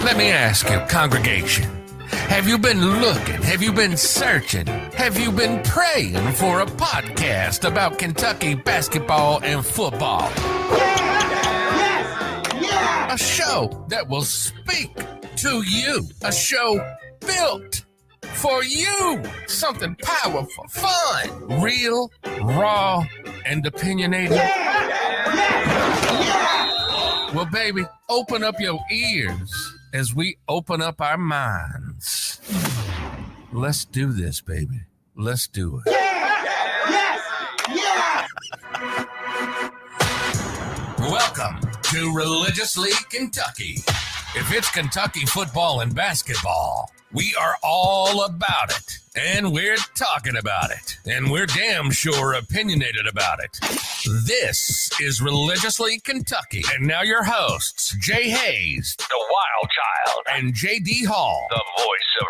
Let me ask you, congregation, have you been looking? Have you been searching? Have you been praying for a podcast about Kentucky basketball and football? A show that will speak to you. A show built for you. Something powerful, fun, real, raw, and opinionated. Well, baby, open up your ears as we open up our minds. Let's do this, baby. Let's do it. Welcome to Religiously Kentucky. If it's Kentucky football and basketball, we are all about it. And we're talking about it. And we're damn sure opinionated about it. This is Religiously Kentucky. And now your hosts, Jay Hayes, the Wild Child, and J.D. Hall, the voice of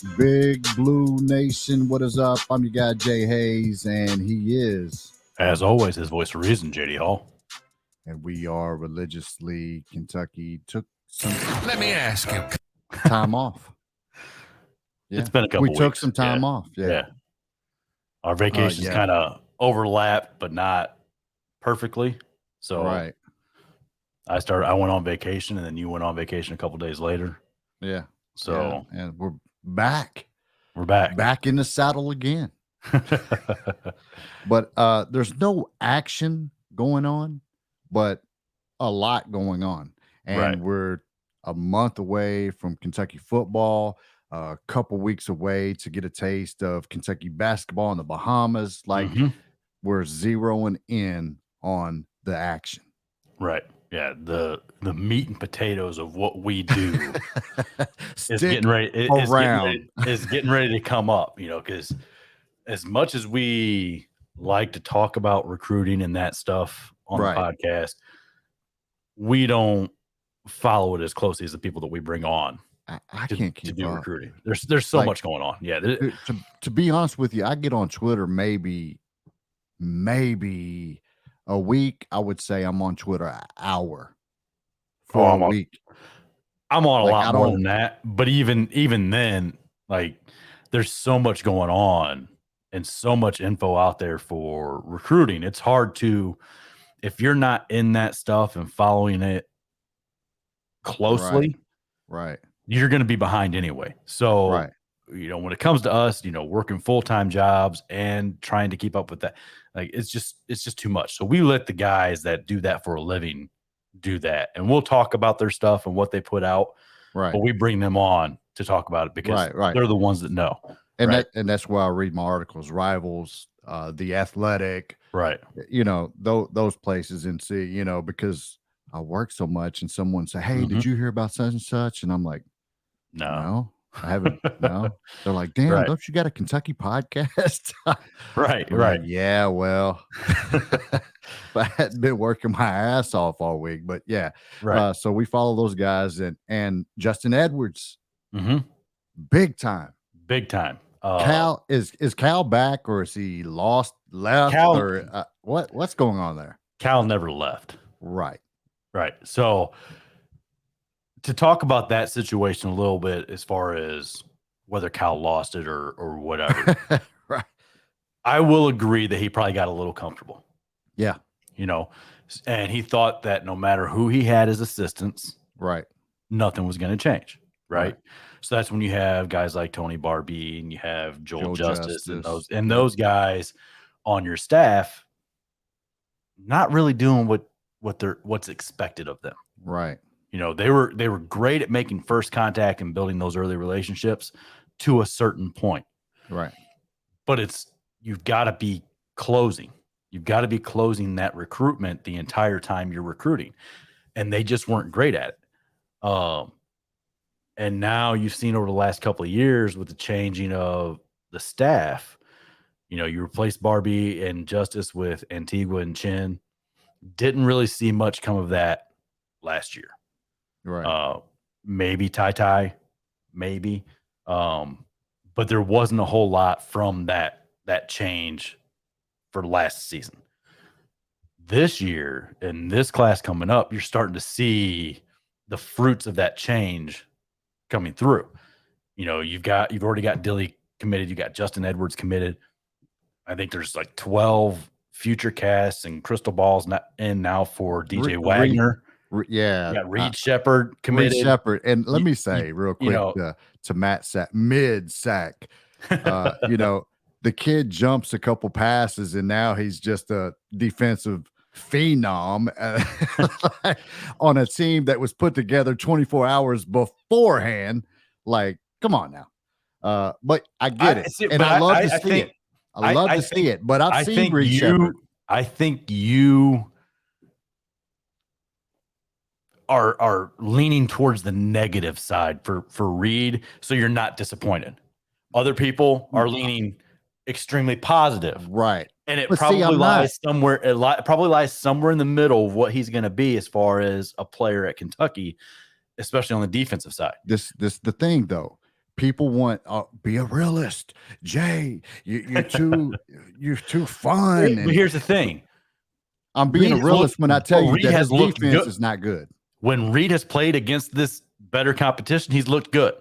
reason. Big Blue Nation, what is up? I'm your guy, Jay Hayes, and he is, as always, his voice of reason, J.D. Hall. And we are Religiously Kentucky. Took some Let me ask you. time off. Yeah. It's been a couple We weeks. took some time off. Yeah. Our vacations kind of overlapped, but not perfectly. So right. I went on vacation, and then you went on vacation a couple days later. Yeah. So and we're back. We're back. Back in the saddle again. But there's no action going on, but a lot going on. And we're a month away from Kentucky football, a couple weeks away to get a taste of Kentucky basketball in the Bahamas. Like we're zeroing in on the action. Right. Yeah. The meat and potatoes of what we do is getting ready. Is getting ready to come up, because as much as we like to talk about recruiting and that stuff on the podcast, we don't follow it as closely as the people that we bring on. I can't keep to do up. recruiting. There's so much going on. Yeah. To be honest with you, I get on Twitter maybe a week. I would say I'm on Twitter an hour for a week. I'm on a lot more than that. But even then, like, there's so much going on and so much info out there for recruiting. It's hard to, if you're not in that stuff and following it closely, right, you're going to be behind anyway. So, when it comes to us, working full-time jobs and trying to keep up with that, like, it's just too much. So we let the guys that do that for a living do that, and we'll talk about their stuff and what they put out. Right. But we bring them on to talk about it because they're the ones that know. And that's where I read my articles, Rivals, The Athletic, those places, and see, because I work so much, and someone say, "Hey, did you hear about such and such?" And I'm like, "No, I haven't." No. They're like, "Damn, don't you got a Kentucky podcast?" Right. Like, yeah, well, but I hadn't been working my ass off all week, but so we follow those guys, and Justin Edwards, big time. Cal is Cal back, or is he left, or what's going on there? Cal never left. Right. So to talk about that situation a little bit, as far as whether Cal lost it or whatever, I will agree that he probably got a little comfortable. Yeah. And he thought that no matter who he had as assistants, nothing was going to change. Right. So that's when you have guys like Tony Barbee and you have Joel Justice and those guys on your staff not really doing what's expected of them. Right. They were great at making first contact and building those early relationships to a certain point. Right. But you've got to be closing. You've got to be closing that recruitment the entire time you're recruiting. And they just weren't great at it. And now you've seen over the last couple of years with the changing of the staff, you replaced Barbee and Justice with Antigua and Chin. Didn't really see much come of that last year. Right. Maybe Ty, maybe. But there wasn't a whole lot from that change for last season. this year in this class coming up, you're starting to see the fruits of that change coming through. You know, you've already got Dilly committed, you got Justin Edwards committed. I think there's like 12 future casts and crystal balls in now for DJ Wagner. Yeah, you got Reed Sheppard committed. Reed Sheppard, and let me say real quick to Matt Sack, mid sack, you know, the kid jumps a couple passes, and now he's just a defensive phenom on a team that was put together 24 hours beforehand. Like, come on now. But I get it, and I love to see it. I love to see it, but I've seen Reed Sheppard. I think you are leaning towards the negative side for Reed, so you're not disappointed. Other people are leaning extremely positive, right? And it probably lies somewhere. It probably lies somewhere in the middle of what he's going to be as far as a player at Kentucky, especially on the defensive side. This the thing though. People want be a realist, Jay. You're too fun. But here's the thing: I'm being a realist when I tell you that his defense is not good. When Reed has played against this better competition, he's looked good.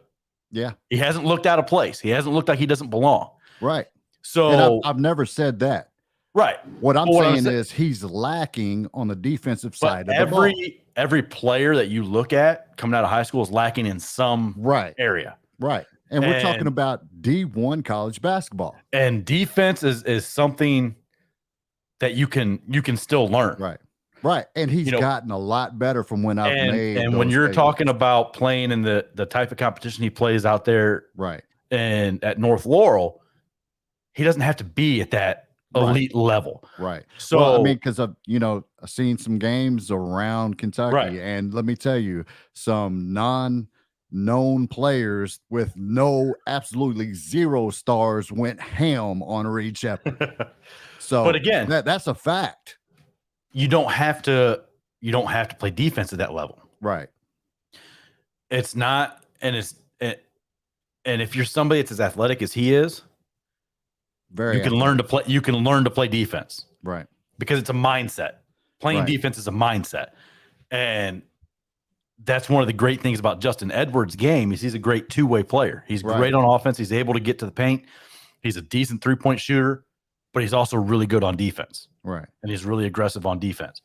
Yeah, he hasn't looked out of place. He hasn't looked like he doesn't belong. Right. So and I've never said that. Right. What I'm saying is he's lacking on the defensive side of the ball. Every player that you look at coming out of high school is lacking in some area. Right. And we're talking about D1 college basketball. And defense is something that you can still learn. Right. Right. And he's gotten a lot better from when I've made. And when you're talking about playing in the type of competition he plays out there, right, and at North Laurel, he doesn't have to be at that elite level. Right. So well, I mean, because I've seen some games around Kentucky, and let me tell you, some non-known players with absolutely zero stars went ham on Reed Sheppard. So, but again, that's a fact. You don't have to play defense at that level. Right. It's not, and if you're somebody that's as athletic as he is, you can learn to play defense. Right. Because it's a mindset. Playing defense is a mindset. And that's one of the great things about Justin Edwards' game is he's a great two-way player. He's great on offense. He's able to get to the paint. He's a decent three-point shooter, but he's also really good on defense. Right. And he's really aggressive on defense.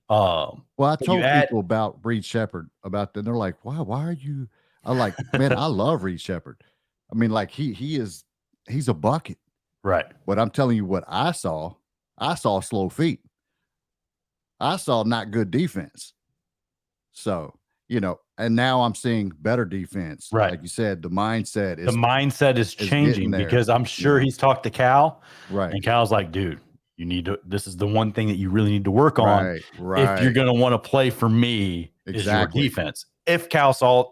Well, I told people about Reed Sheppard about that. They're like, why are you? I'm like, man, I love Reed Sheppard. I mean, like he's a bucket. Right. But I'm telling you what I saw slow feet. I saw not good defense. So, and now I'm seeing better defense. Right. Like you said, the mindset is changing because I'm sure he's talked to Cal. Right. And Cal's like, dude, this is the one thing that you really need to work on. Right. If you're going to want to play for me, is your defense. If Cal saw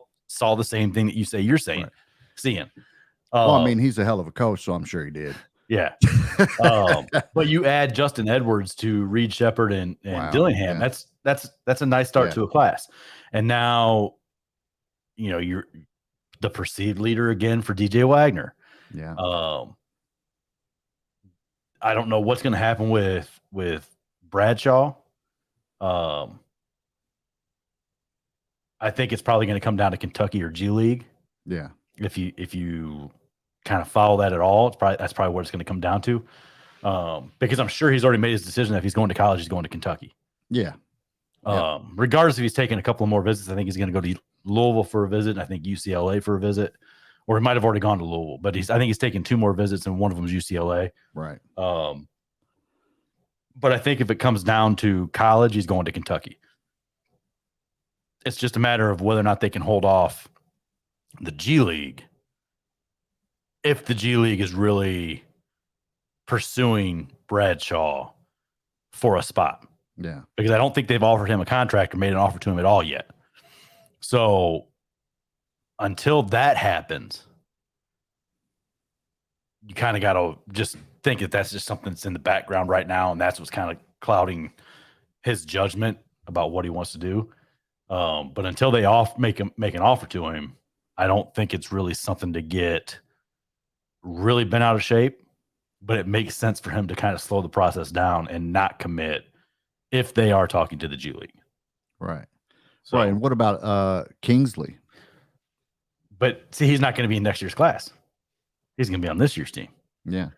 the same thing that you say you're saying, seeing. Well, I mean, he's a hell of a coach, so I'm sure he did. Yeah. But you add Justin Edwards to Reed Sheppard and Dillingham. Yeah. That's a nice start to a class. And now, you're the perceived leader again for DJ Wagner. Yeah. I don't know what's going to happen with Bradshaw. I think it's probably going to come down to Kentucky or G League. Yeah. If you kind of follow that at all, that's probably what it's going to come down to. Because I'm sure he's already made his decision that if he's going to college, he's going to Kentucky. Yeah. Regardless if he's taking a couple of more visits, I think he's going to go to Louisville for a visit. And I think UCLA for a visit, or he might have already gone to Louisville, but I think he's taking 2 more visits and one of them is UCLA. Right. But I think if it comes down to college, he's going to Kentucky. It's just a matter of whether or not they can hold off the G League. If the G League is really pursuing Bradshaw for a spot. Yeah. Because I don't think they've offered him a contract or made an offer to him at all yet. So until that happens, you kind of got to just think that that's just something that's in the background right now. And that's what's kind of clouding his judgment about what he wants to do. But until they make an offer to him, I don't think it's really something to get really bent out of shape, but it makes sense for him to kind of slow the process down and not commit if they are talking to the G League. Right. So, Right. And what about Kingsley? But see, he's not going to be in next year's class. He's going to be on this year's team. Yeah.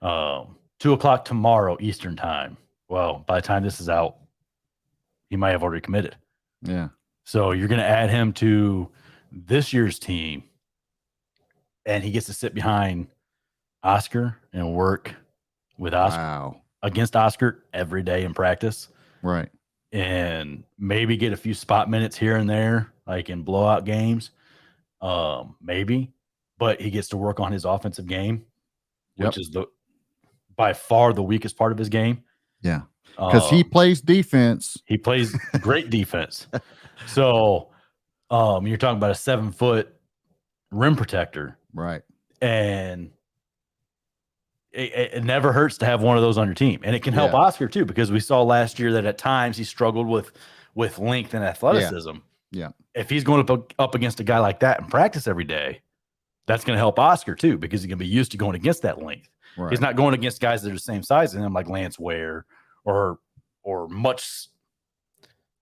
2:00 tomorrow Eastern time. Well, by the time this is out, he might have already committed. Yeah. So you're going to add him to this year's team, and he gets to sit behind Oscar and work with Oscar. Wow. Against Oscar every day in practice. Right. And maybe get a few spot minutes here and there, like in blowout games. Maybe. But he gets to work on his offensive game, which is by far the weakest part of his game. Yeah. Because he plays defense. He plays great defense. So you're talking about a 7-foot rim protector. Right. And it never hurts to have one of those on your team. And it can help Oscar too, because we saw last year that at times he struggled with length and athleticism. Yeah. If he's going up against a guy like that in practice every day, that's going to help Oscar too, because he's going to be used to going against that length. Right. He's not going against guys that are the same size as him, like Lance Ware or much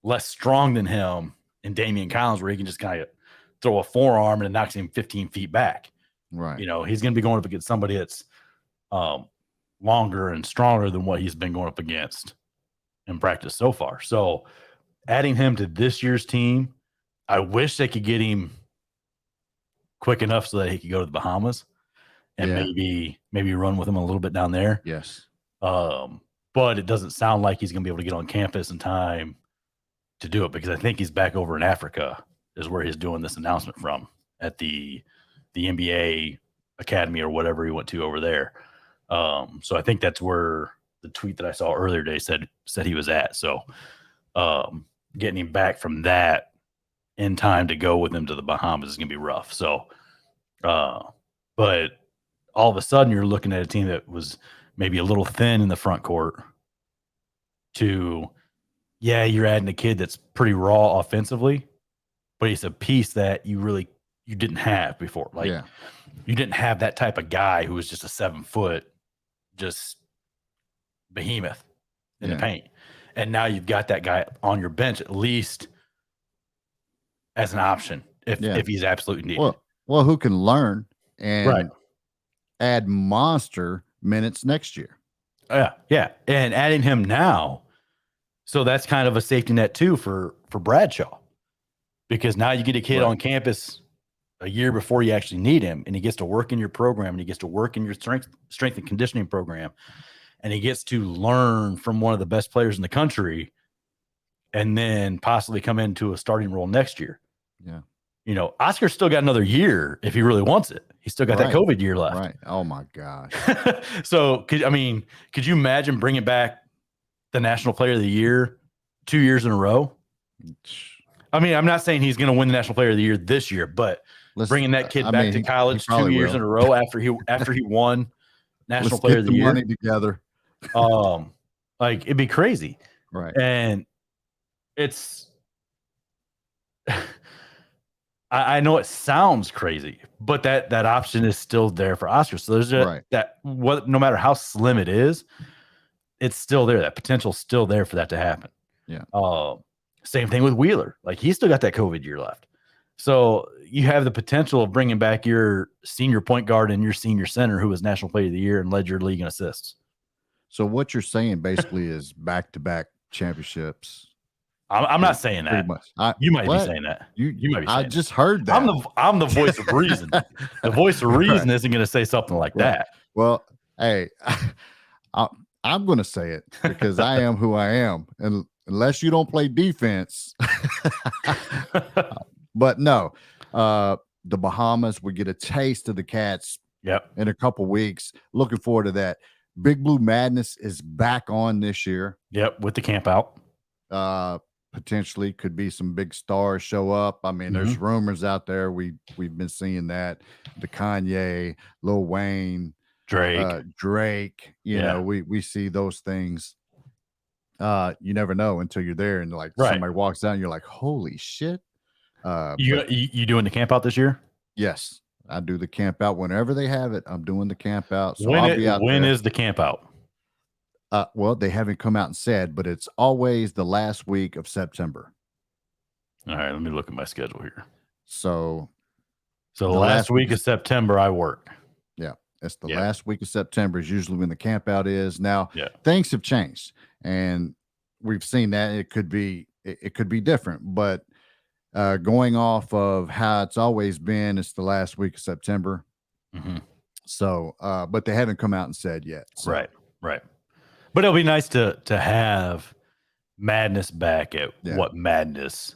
less strong than him and Damian Collins, where he can just kind of throw a forearm and it knocks him 15 feet back. Right. You know, he's going to be going up against somebody that's longer and stronger than what he's been going up against in practice so far. So adding him to this year's team, I wish they could get him quick enough so that he could go to the Bahamas and maybe run with him a little bit down there. Yes. But it doesn't sound like he's going to be able to get on campus in time to do it, because I think he's back over in Africa is where he's doing this announcement from, at the NBA academy or whatever he went to over there. So I think that's where the tweet that I saw earlier today said he was at. So getting him back from that in time to go with him to the Bahamas is going to be rough. So, but all of a sudden you're looking at a team that was maybe a little thin in the front court to, you're adding a kid that's pretty raw offensively, but he's a piece that you didn't have before. Like you didn't have that type of guy who was just a 7-foot, just behemoth in the paint. And now you've got that guy on your bench, at least as an option if he's absolutely needed. Well, who can learn and add monster minutes next year. Yeah. And adding him now, so that's kind of a safety net too for Bradshaw, because now you get a kid on campus a year before you actually need him, and he gets to work in your program, and he gets to work in your strength and conditioning program, and he gets to learn from one of the best players in the country, and then possibly come into a starting role next year. Yeah. You know, Oscar's still got another year if he really wants it. He's still got that COVID year left. Right. Oh my gosh. So could you imagine bringing back the National Player of the Year 2 years in a row? I mean, I'm not saying he's going to win the National Player of the Year this year, but bringing that kid back to college 2 years in a row after he won National Player of the Year, money together. Like it'd be crazy, right? And it's, I know it sounds crazy, but that option is still there for Oscar. So there's no matter how slim it is, it's still there. That potential's still there for that to happen. Yeah. Same thing with Wheeler. Like he's still got that COVID year left. So you have the potential of bringing back your senior point guard and your senior center who was National Player of the Year and led your league in assists. So what you're saying basically is back-to-back championships. I'm not saying that. You might be saying that. You might be saying I just heard that. I'm the voice of reason. The voice of reason isn't going to say something like that. Well, hey, I'm going to say it because I am who I am. And unless you don't play defense. But no, the Bahamas, we get a taste of the Cats in a couple weeks. Looking forward to that. Big Blue Madness is back on this year. Yep, with the camp out. Potentially could be some big stars show up. I mean, there's rumors out there. We've been seeing that. The Kanye, Lil Wayne, Drake. You know, we see those things. You never know until you're there and like somebody walks out and you're like, holy shit. You doing the camp out this year? Yes, I do the camp out whenever they have it. I'm doing the camp out. So I'll be out when there. is the camp out? Well, they haven't come out and said, but it's always the last week of September. All right, let me look at my schedule here. So the last week of September, I work. Yeah, it's the last week of September is usually when the camp out is. Now, things have changed, and we've seen that it could be different, but going off of how it's always been, it's the last week of September. Mm-hmm. So, but they haven't come out and said yet. So. Right. But it'll be nice to have Madness back at what Madness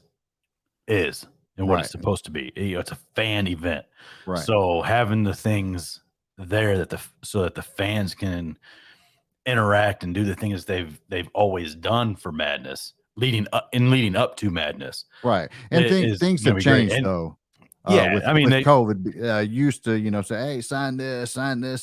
is and what it's supposed to be. It's a fan event. Right. So having the things there so that the fans can interact and do the things they've always done for Madness, leading up to Madness. Right. And things have changed though. With COVID, used to, say, hey, sign this,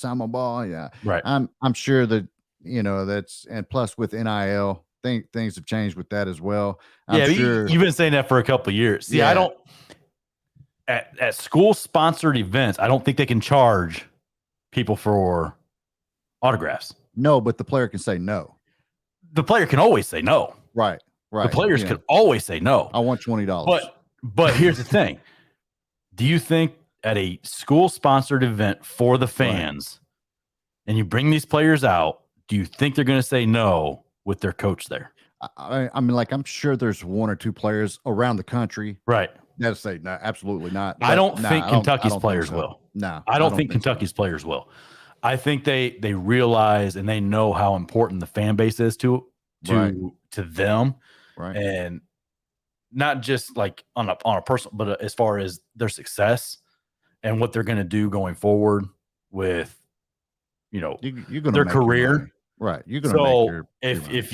I'm a ball. Yeah. Right. I'm sure that, and plus with NIL, things have changed with that as well. I'm sure you've been saying that for a couple of years. See, I don't at school sponsored events, I don't think they can charge people for autographs. No, but the player can say no. The player can always say no. Right. The players can always say no. I want $20. But here's the thing. Do you think at a school sponsored event for the fans and you bring these players out, do you think they're going to say no with their coach there? I mean, I'm sure there's one or two players around the country. Right. That'll say no, absolutely not. I don't think Kentucky's players will. No. I don't think Kentucky's players will. I think they realize and they know how important the fan base is to them. Right. And not just like on a personal, but as far as their success and what they're going to do going forward with, you're gonna their career. Right. You're going to if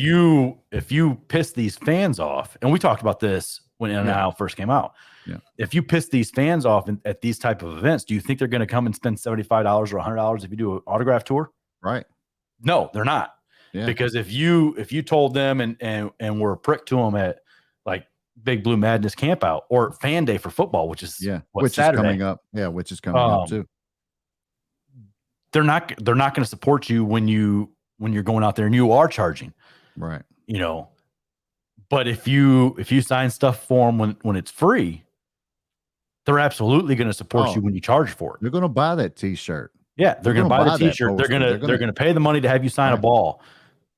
you piss these fans off, and we talked about this when NIL first came out. Yeah. If you piss these fans off at these type of events, do you think they're going to come and spend $75 or $100 if you do an autograph tour? Right. No, they're not. Yeah. Because if you told them and were a prick to them at like Big Blue Madness camp out or fan day for football, which is Saturday. Is coming up. Yeah, which is coming up too. They're not going to support you when you're going out there and you are charging. Right. But if you sign stuff for them when it's free, they're absolutely going to support you when you charge for it. They're going to buy that T-shirt. Yeah, they're going to buy the T-shirt. They're going to pay the money to have you sign a ball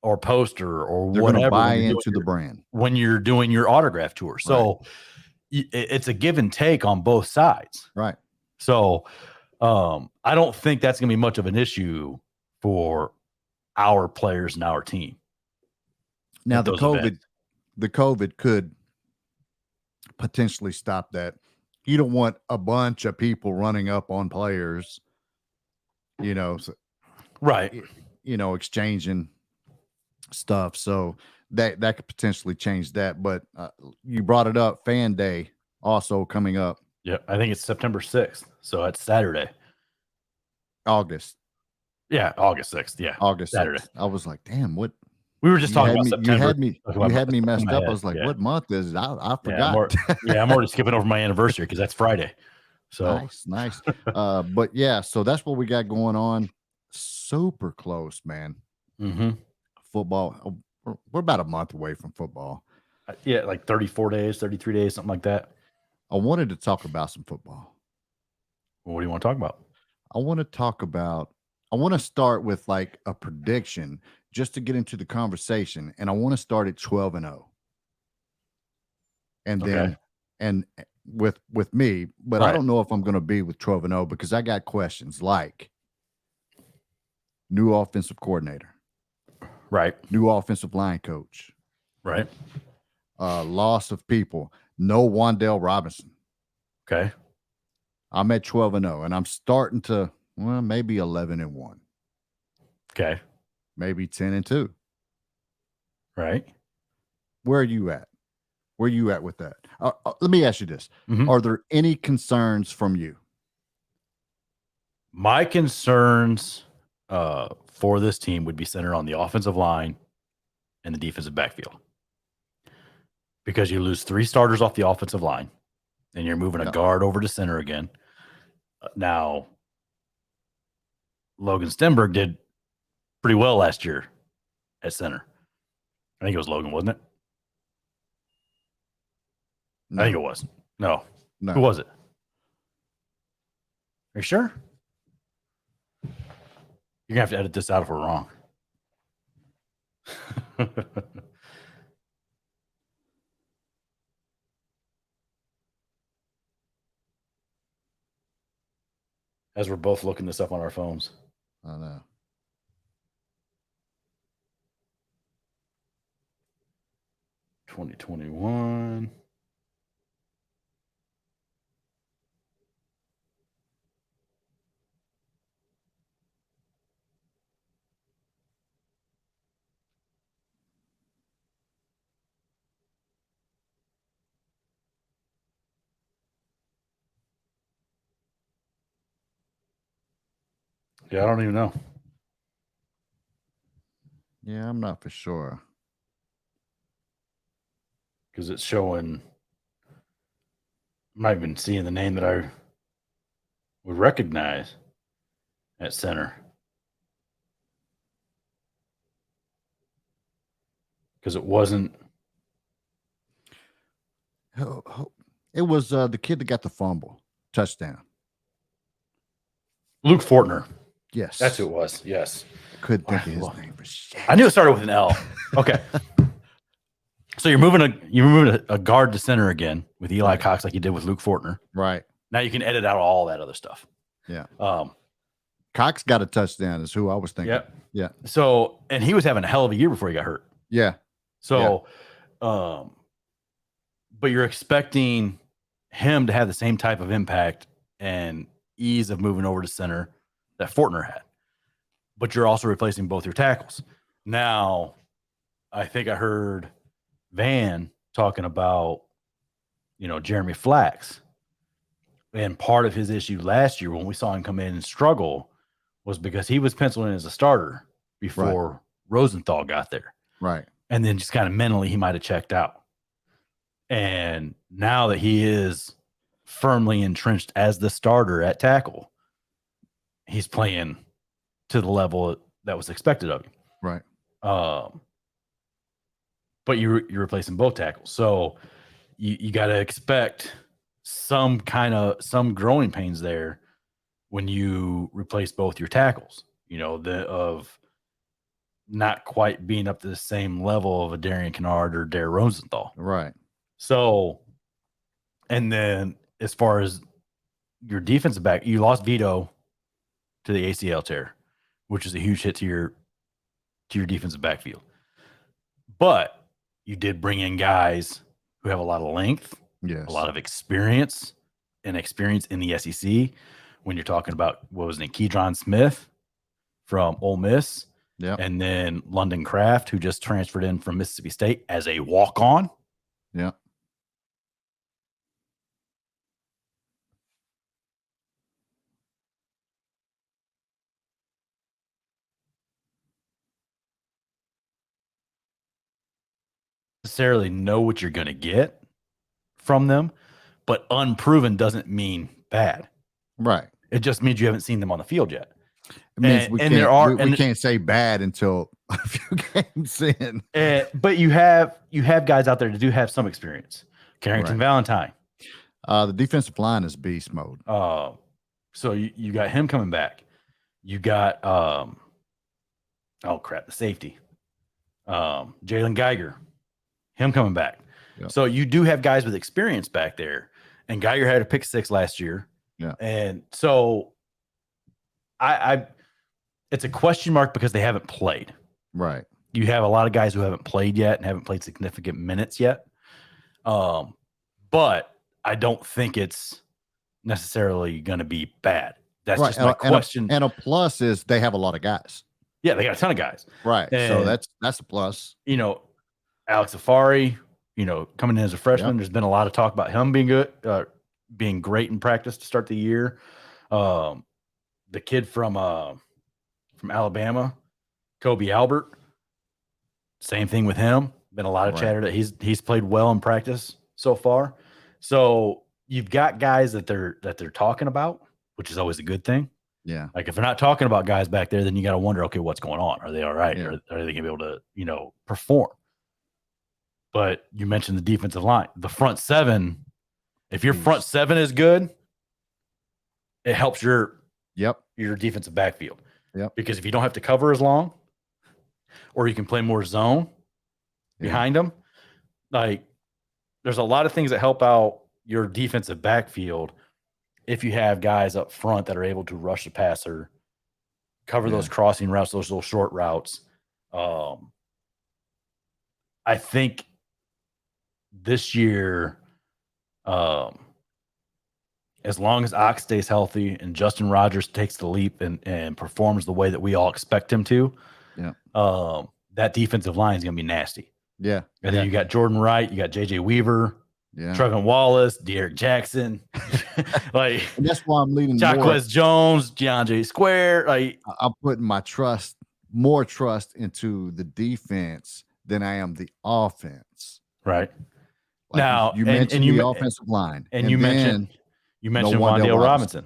or poster or they're whatever. They're going to buy into the brand when you're doing your autograph tour. So it's a give and take on both sides. Right. So I don't think that's going to be much of an issue for our players and our team. Now the COVID could potentially stop that. You don't want a bunch of people running up on players, exchanging stuff. So that could potentially change that. But you brought it up, Fan Day also coming up. Yeah, I think it's September 6th. So it's Saturday. August. Yeah, August 6th. Yeah. August 6th. Saturday. I was like, damn, what? We were just talking about September. You had me messed up. I was like, what month is it? I forgot. I'm already skipping over my anniversary because that's Friday. So nice. But yeah, so that's what we got going on. Super close, man. Mm-hmm. Football. We're about a month away from football. Yeah, like 34 days, 33 days, something like that. I wanted to talk about some football. Well, what do you want to talk about? I want to start with like a prediction just to get into the conversation. And I want to start at 12-0. And then, and with me, but I don't know if I'm going to be with 12-0 because I got questions like new offensive coordinator, right? New offensive line coach, right? Loss of people. No Wan'Dale Robinson. Okay. I'm at 12-0 and I'm starting to, maybe 11-1. Okay. Maybe 10-2. Right. Where are you at? Where are you at with that? Let me ask you this. Mm-hmm. Are there any concerns from you? My concerns for this team would be centered on the offensive line and the defensive backfield. Because you lose 3 starters off the offensive line and you're moving a guard over to center again. Now, Logan Stenberg did pretty well last year at center? I think it was Logan, wasn't it? No, I think it was. No. no. Who was it? Are you sure? You're going to have to edit this out if we're wrong. As we're both looking this up on our phones. I know. $2021. Yeah, I don't even know. Yeah, I'm not for sure. Because it's showing. I'm not even seeing the name that I would recognize at center. Because it wasn't. It was the kid that got the fumble touchdown. Luke Fortner. Yes, That's who it was. Yes. Couldn't think of his name for shit. I knew it started with an L. Okay. So you're moving a guard to center again with Eli Cox like you did with Luke Fortner. Right. Now you can edit out all that other stuff. Yeah. Cox got a touchdown is who I was thinking. Yep. Yeah. So, and he was having a hell of a year before he got hurt. Yeah. So, but you're expecting him to have the same type of impact and ease of moving over to center that Fortner had. But you're also replacing both your tackles. Now, I think I heard Van talking about, Jeremy Flax. And part of his issue last year when we saw him come in and struggle was because he was penciled in as a starter before Rosenthal got there. Right. And then just kind of mentally, he might have checked out. And now that he is firmly entrenched as the starter at tackle, he's playing to the level that was expected of him. Right. But you're replacing both tackles. So you got to expect some growing pains there when you replace both your tackles, of not quite being up to the same level of a Darian Kennard or Dare Rosenthal. Right. So, and then as far as your defensive back, you lost Vito to the ACL tear, which is a huge hit to your defensive backfield. But you did bring in guys who have a lot of length, yes, a lot of experience in the SEC. When you're talking about what was it, Keydron Smith from Ole Miss, and then London Kraft, who just transferred in from Mississippi State as a walk-on. Yeah. Necessarily know what you're going to get from them, but unproven doesn't mean bad. Right. It just means you haven't seen them on the field yet. It means we can't say bad until a few games in. But you have guys out there that do have some experience. Carrington Valentine. The defensive line is beast mode. So you got him coming back. You got the safety. Jalen Geiger. Him coming back. Yep. So you do have guys with experience back there. And Geiger had a pick 6 last year. Yeah. And so it's a question mark because they haven't played. Right. You have a lot of guys who haven't played yet and haven't played significant minutes yet. But I don't think it's necessarily going to be bad. That's just my question. And a plus is they have a lot of guys. Yeah, they got a ton of guys. Right. And, so that's a plus. Alex Afari, coming in as a freshman, there's been a lot of talk about him being good, being great in practice to start the year. The kid from Alabama, Kobe Albert, same thing with him. Been a lot of chatter that he's played well in practice so far. So you've got guys that they're talking about, which is always a good thing. Yeah. Like if they're not talking about guys back there, then you got to wonder, okay, what's going on? Are they all right? Yeah. Are they going to be able to, perform? But you mentioned the defensive line, the front seven. If your front seven is good, it helps your defensive backfield. Yep. Because if you don't have to cover as long, or you can play more zone behind them, like there's a lot of things that help out your defensive backfield if you have guys up front that are able to rush the passer, cover those crossing routes, those little short routes. I think this year, as long as Ox stays healthy and Justin Rogers takes the leap and performs the way that we all expect him to, that defensive line is going to be nasty. Yeah. And then you got Jordan Wright, you got JJ Weaver, Trevin Wallace, Derek Jackson, and that's why I'm leaning Jaquez Jones, DeAndre Square. I'm putting more trust into the defense than I am the offense. Right. Now you mentioned the offensive line, and you mentioned Wan'Dale Robinson.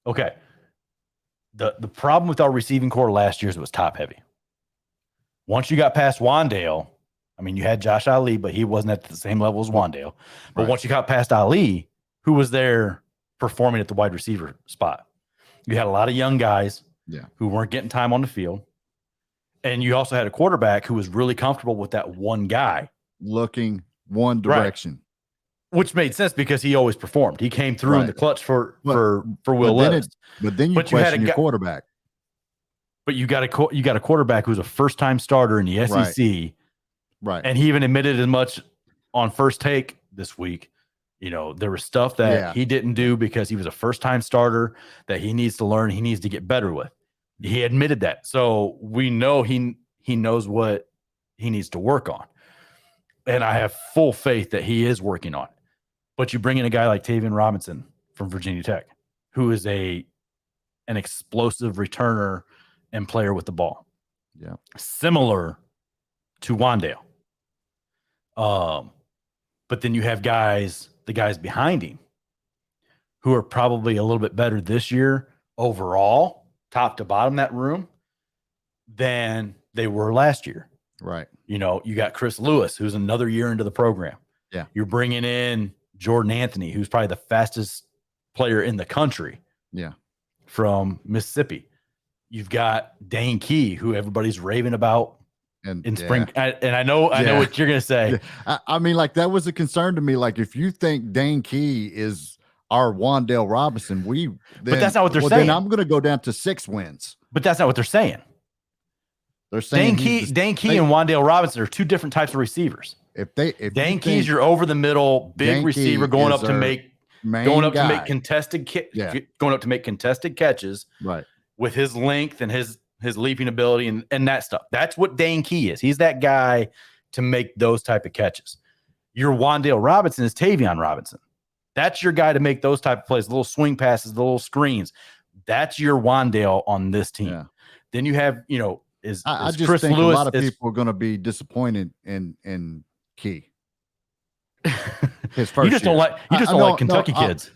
Okay. The problem with our receiving core last year is it was top heavy. Once you got past Wan'Dale, I mean, you had Josh Ali, but he wasn't at the same level as Wan'Dale. But once you got past Ali, who was there performing at the wide receiver spot? You had a lot of young guys who weren't getting time on the field. And you also had a quarterback who was really comfortable with that one guy. Looking one direction. Right. Which made sense because he always performed. He came through in the clutch for Will Levis. But then you question your quarterback. But you got a quarterback who's a first-time starter in the SEC. Right. And he even admitted as much on First Take this week. There was stuff that he didn't do because he was a first-time starter that he needs to learn, he needs to get better with. He admitted that. So we know he knows what he needs to work on. And I have full faith that he is working on it. But you bring in a guy like Tavian Robinson from Virginia Tech, who is an explosive returner and player with the ball. Yeah. Similar to Wan'Dale. But then you have the guys behind him who are probably a little bit better this year overall, top to bottom, that room, than they were last year. Right. You got Chris Lewis, who's another year into the program. Yeah. You're bringing in Jordan Anthony, who's probably the fastest player in the country. Yeah. From Mississippi. You've got Dane Key, who everybody's raving about in spring. And I know what you're going to say. Yeah. I mean, that was a concern to me. If you think Dane Key is our Wan'Dale Robinson, but that's not what they're saying. Then I'm going to go down to 6 wins. But that's not what they're saying. They're saying Dane Key and Wan'Dale Robinson are two different types of receivers. If Dane Key's your over the middle big receiver going up to make contested catches, right, with his length and his leaping ability and that stuff. That's what Dane Key is. He's that guy to make those type of catches. Your Wan'Dale Robinson is Tavian Robinson. That's your guy to make those type of plays, the little swing passes, the little screens. That's your Wan'Dale on this team. Yeah. Then you have, I just Chris think Lewis, a lot of people are going to be disappointed in Key. His first you just don't like Kentucky kids.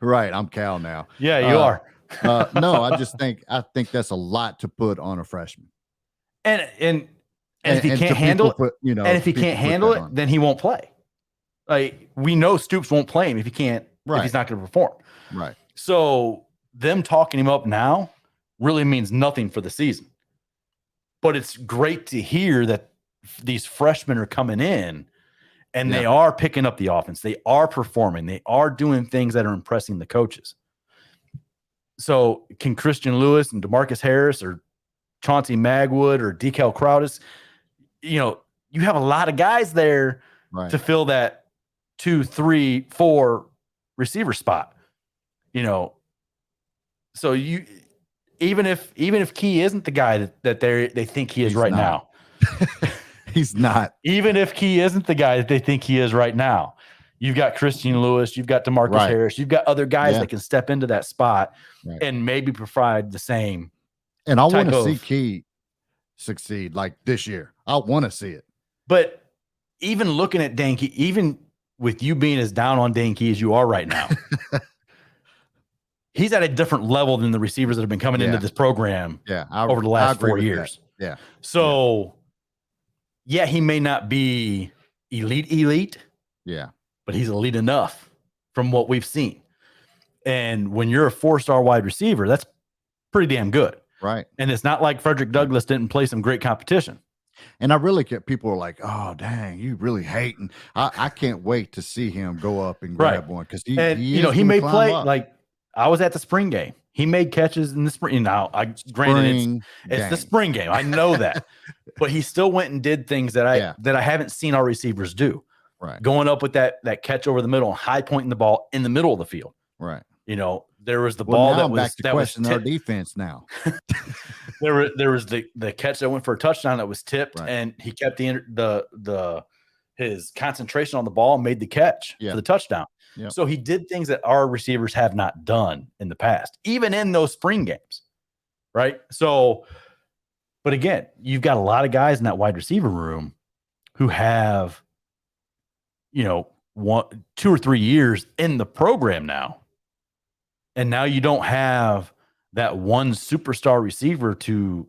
Right. I'm Cal now. Yeah, you are. No, I think that's a lot to put on a freshman. And if he can't handle it, then he won't play. We know Stoops won't play him if he's not going to perform. Right. So them talking him up now really means nothing for the season. But it's great to hear that these freshmen are coming in and they are picking up the offense. They are performing. They are doing things that are impressing the coaches. So can Christian Lewis and DeMarcus Harris or Chauncey Magwood or DeKel Crowdis, you have a lot of guys there to fill that 2, 3, 4 receiver spot. So even if Key isn't the guy that they think he is now. He's not. Even if Key isn't the guy that they think he is right now, you've got Christian Lewis, you've got DeMarcus Harris, you've got other guys that can step into that spot and maybe provide the same. And I want to see Key succeed this year. I want to see it. But even looking at Dane Key, even with you being as down on Dane Key as you are right now, he's at a different level than the receivers that have been coming into this program over the last 4 years. That. Yeah. So, yeah, he may not be elite. Yeah. But he's elite enough from what we've seen. And when you're a 4-star wide receiver, that's pretty damn good. Right. And it's not like Frederick Douglass didn't play some great competition. And I really get people are like, oh, dang, you really hating. I can't wait to see him go up and grab one because he may play up. Like I was at the spring game. He made catches in the spring. Now, granted, it's the spring game. I know that, but he still went and did things that I haven't seen our receivers do. Right, going up with that catch over the middle and high pointing the ball in the middle of the field. Right. There was the ball that was our defense now. there was the catch that went for a touchdown that was tipped, and he kept his concentration on the ball and made the catch for the touchdown. Yep. So he did things that our receivers have not done in the past, even in those spring games. Right. So, but again, you've got a lot of guys in that wide receiver room who have, 2 or 3 years in the program now. And now you don't have that one superstar receiver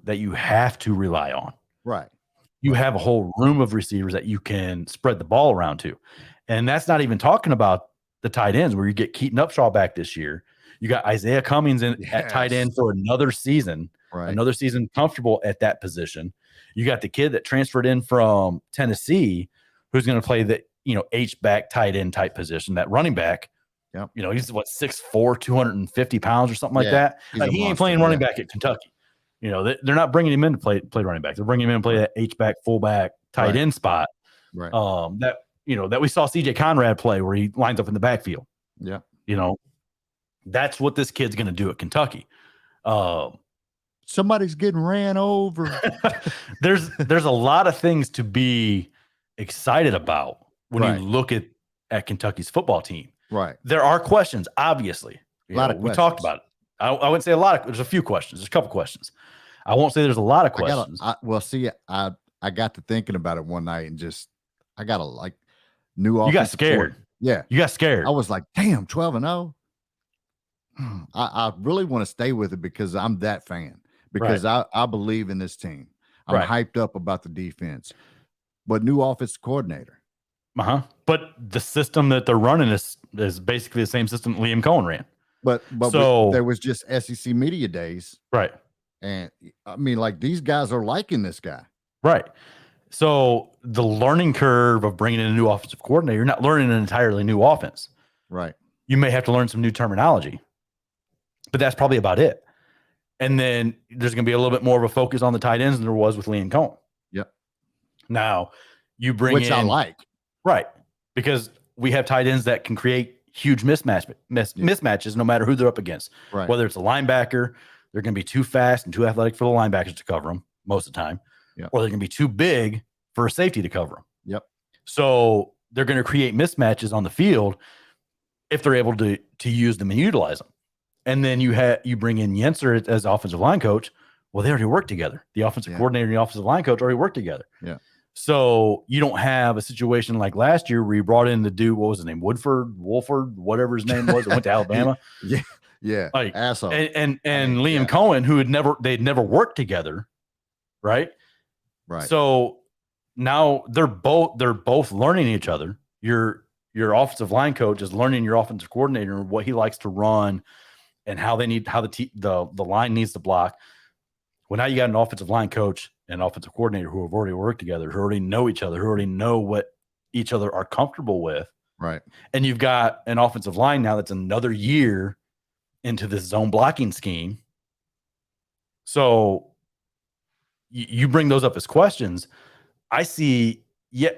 that you have to rely on. Right. You have a whole room of receivers that you can spread the ball around to. And that's not even talking about the tight ends where you get Keaton Upshaw back this year. You got Isaiah Cummings at tight end for another season, comfortable at that position. You got the kid that transferred in from Tennessee who's going to play the, H-back tight end type position, that running back. Yep. He's 6'4", 250 pounds or something like that. He ain't playing running back at Kentucky. They're not bringing him in to play running back. They're bringing him in to play that H-back, fullback, tight end spot. Right. That we saw CJ Conrad play where he lines up in the backfield. Yeah. That's what this kid's going to do at Kentucky. Somebody's getting ran over. There's a lot of things to be excited about when you look at Kentucky's football team. Right. There are questions, obviously. A lot of questions. We talked about it. I wouldn't say a lot. There's a few questions. There's a couple questions. I won't say there's a lot of questions. I got to thinking about it one night and I got a new offensive. You got scared. Yeah. You got scared. I was like, damn, 12-0. I really want to stay with it because I'm that fan. Because I believe in this team. I'm hyped up about the defense. But new offensive coordinator. But the system that they're running is basically the same system Liam Cohen ran. But there was just SEC media days. Right. And I mean, these guys are liking this guy. Right. So the learning curve of bringing in a new offensive coordinator, you're not learning an entirely new offense. Right. You may have to learn some new terminology, but that's probably about it. And then there's going to be a little bit more of a focus on the tight ends than there was with Liam Cohen. Yep. Now you bring Which I like. Right. Because we have tight ends that can create huge mismatches no matter who they're up against. Right. Whether it's a linebacker, they're going to be too fast and too athletic for the linebackers to cover them most of the time. Yep. Or they're going to be too big for a safety to cover them. Yep. So they're going to create mismatches on the field if they're able to use them and utilize them. And then you bring in Yenser as offensive line coach. Well, they already work together. The offensive coordinator and the offensive line coach already work together. Yeah. So you don't have a situation like last year where you brought in the dude, what was his name? Wolford, whatever his name was, that went to Alabama. Yeah. Asshole. And Liam Cohen, who they'd never worked together. Right. So now they're both learning each other. Your offensive line coach is learning your offensive coordinator and what he likes to run and how the line needs to block. Well, now you got an offensive line coach and an offensive coordinator who have already worked together, who already know each other, who already know what each other are comfortable with. Right. And you've got an offensive line now that's another year into this zone blocking scheme. So you bring those up as questions. I see,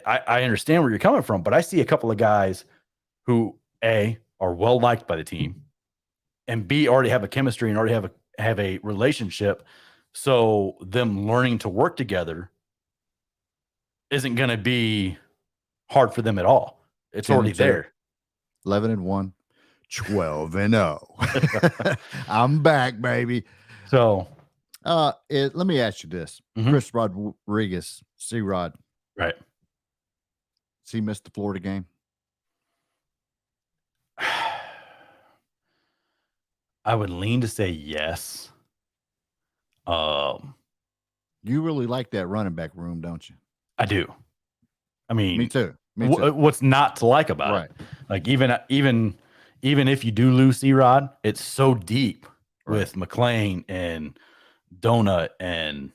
I understand where you're coming from, but I see a couple of guys who A, are well liked by the team, and B, already have a chemistry and already have a relationship. So them learning to work together isn't going to be hard for them at all. It's already there. 11-1, 12-0. I'm back, baby. So, let me ask you this: Chris Rodriguez, C-Rod, right? Has he missed the Florida game? I would lean to say yes. You really like that running back room, don't you? I do. I mean, me too. Me too. What's not to like about it? Like even if you do lose C-Rod, it's so deep with McClain and Donut and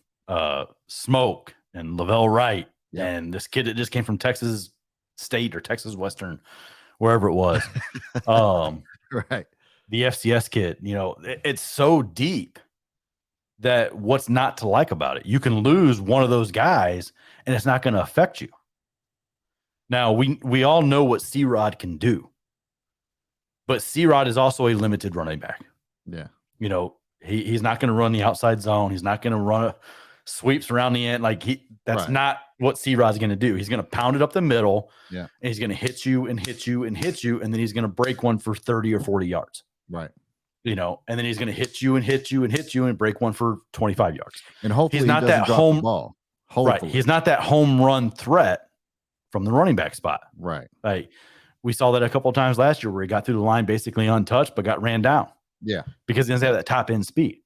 Smoke and Lavelle Wright and this kid that just came from Texas State or Texas Western, wherever it was. Right. The FCS kid, you know, it's so deep that what's not to like about it? You can lose one of those guys and it's not going to affect you. Now, we all know what C-Rod can do, but C-Rod is also a limited running back. Yeah. You know, he's not going to run the outside zone. He's not going to run sweeps around the end. Like that's not what C-Rod's going to do. He's going to pound it up the middle. Yeah. And he's going to hit you and hit you and hit you. And then he's going to break one for 30 or 40 yards. Right. You know, and then he's going to hit you and hit you and hit you and break one for 25 yards. And hopefully he's not he doesn't that drop home the ball. Right. He's not that home run threat from the running back spot. Right. Like we saw that a couple of times last year where he got through the line basically untouched, but got ran down. Yeah. Because he doesn't have that top end speed.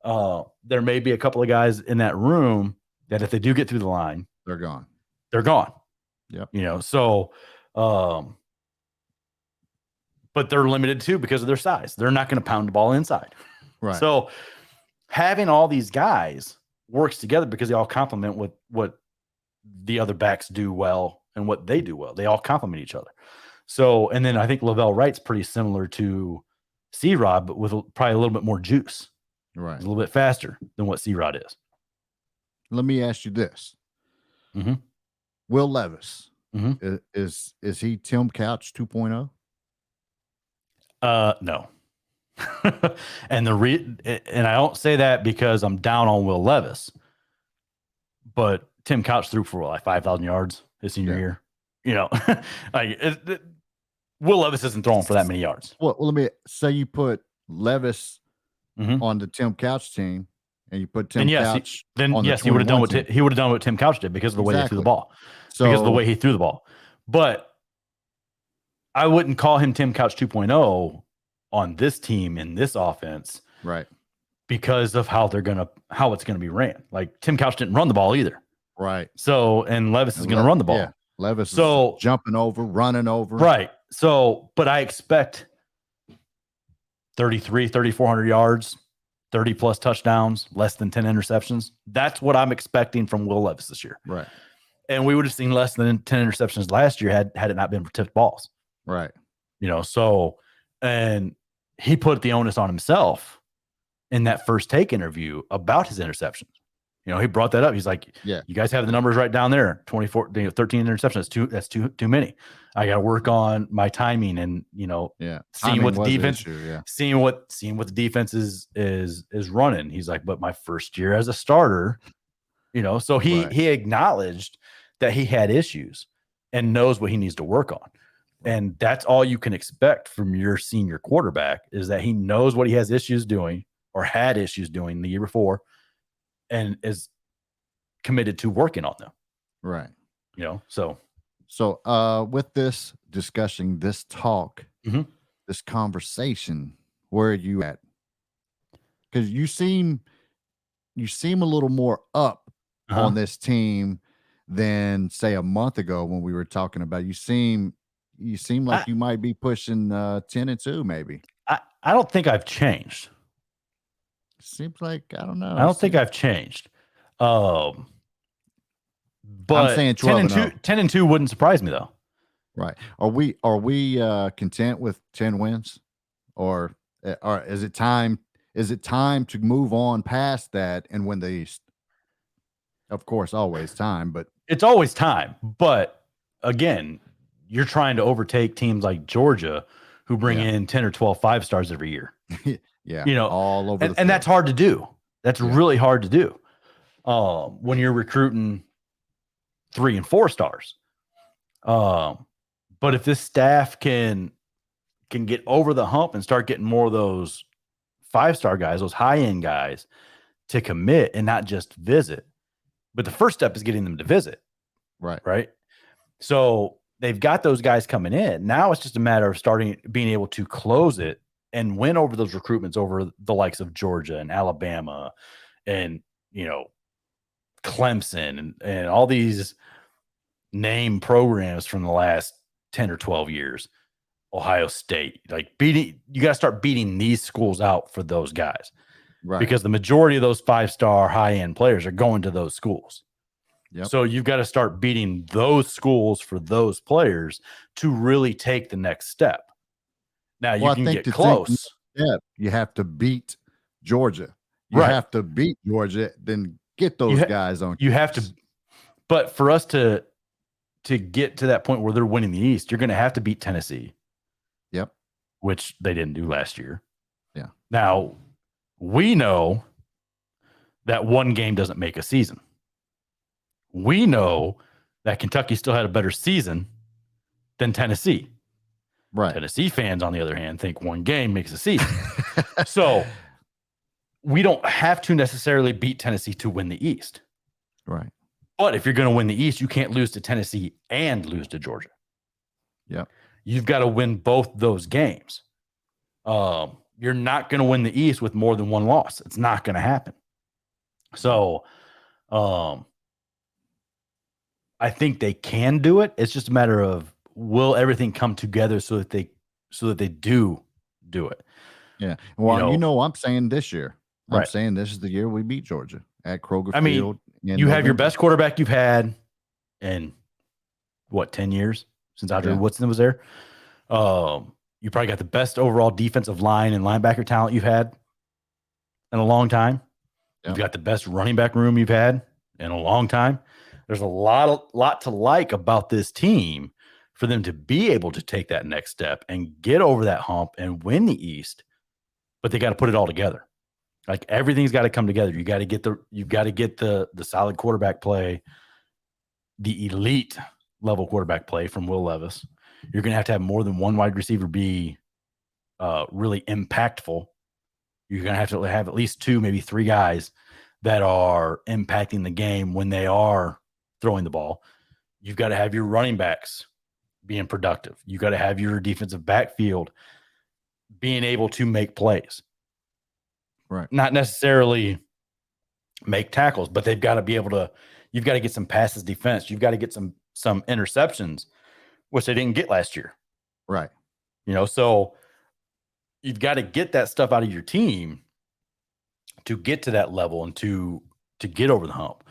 There may be a couple of guys in that room that if they do get through the line, they're gone. They're gone. Yep. You know, so but they're limited too because of their size. They're not going to pound the ball inside. Right. So having all these guys works together because they all complement what the other backs do well and what they do well. They all complement each other. So, and then I think Lavelle Wright's pretty similar to C-Rod, but with probably a little bit more juice. Right. He's a little bit faster than what C-Rod is. Let me ask you this. Mm-hmm. Will Levis, is he Tim Couch 2.0? No. And and I don't say that because I'm down on Will Levis, but Tim Couch threw for like 5,000 yards his senior year. You know, like Will Levis isn't throwing for that many yards. Well, let me say you put Levis on the Tim Couch team, and you put Tim Couch. He would have done what Tim Couch did because of the way he threw the ball. Because of the way he threw the ball. But I wouldn't call him Tim Couch 2.0 on this team in this offense, right? Because of how it's gonna be ran. Like Tim Couch didn't run the ball either, right? So and Levis is gonna run the ball. Yeah. Levis is jumping over, running over, right? So, but I expect 3,400 yards, 30 plus touchdowns, less than 10 interceptions. That's what I'm expecting from Will Levis this year, right? And we would have seen less than 10 interceptions last year had it not been for tipped balls, right? You know, so and he put the onus on himself in that first take interview about his interceptions. You know, he brought that up. He's like, "Yeah, you guys have the numbers right down there. 13 interceptions. That's too many. I got to work on my timing and seeing what the defense, seeing what the defense is running." He's like, "But my first year as a starter, so he acknowledged that he had issues and knows what he needs to work on." And that's all you can expect from your senior quarterback is that he knows what he has issues doing or had issues doing the year before and is committed to working on them. Right. So with this discussion, this talk, this conversation, where are you at? Because you seem a little more up on this team than say a month ago when we were talking about it. You seem like you might be pushing 10-2 maybe. I don't think I've changed. Seems like I don't know. I don't think I've changed. But I'm saying 10-2 wouldn't surprise me though. Right. Are we content with 10 wins? Or is it time to move on past that and win the East? Of course, always time, but it's always time. But again, you're trying to overtake teams like Georgia who bring in 10 or 12 5-stars every year. Yeah. All over. And that's hard to do. That's really hard to do. When you're recruiting 3 and 4 stars. But if this staff can get over the hump and start getting more of those 5-star guys, those high-end guys to commit and not just visit. But the first step is getting them to visit. Right. So they've got those guys coming in. Now it's just a matter of being able to close it and win over those recruitments over the likes of Georgia and Alabama and, Clemson and all these name programs from the last 10 or 12 years, Ohio State, you got to start beating these schools out for those guys. Right. Because the majority of those 5-star high-end players are going to those schools. Yep. So you've got to start beating those schools for those players to really take the next step. Now you can get close. Yeah, you have to beat Georgia. You have to beat Georgia, then get those guys on. You have to, but for us to get to that point where they're winning the East, you're going to have to beat Tennessee. Yep. Which they didn't do last year. Yeah. Now we know that one game doesn't make a season. We know that Kentucky still had a better season than Tennessee. Right. Tennessee fans, on the other hand, think one game makes a season. So we don't have to necessarily beat Tennessee to win the East. Right. But if you're going to win the East, you can't lose to Tennessee and lose to Georgia. Yep. You've got to win both those games. You're not going to win the East with more than one loss. It's not going to happen. So I think they can do it. It's just a matter of, will everything come together so that they do it. Yeah. Well, I'm saying this year. I'm saying this is the year we beat Georgia at Kroger Field. You have your best quarterback you've had in 10 years since Audrey Woodson was there. You probably got the best overall defensive line and linebacker talent you've had in a long time. Yep. You've got the best running back room you've had in a long time. There's a lot to like about this team for them to be able to take that next step and get over that hump and win the East. But they got to put it all together. Like, everything's got to come together. You've got to get the solid quarterback play, the elite level quarterback play from Will Levis. You're going to have more than one wide receiver be really impactful. You're going to have at least 2, maybe 3 guys that are impacting the game when they are throwing the ball. You've got to have your running backs being productive. You've got to have your defensive backfield being able to make plays. Right. Not necessarily make tackles, but they've got to be able to, you've got to get some passes defense. You've got to get some interceptions, which they didn't get last year. Right. So you've got to get that stuff out of your team to get to that level and to get over the hump.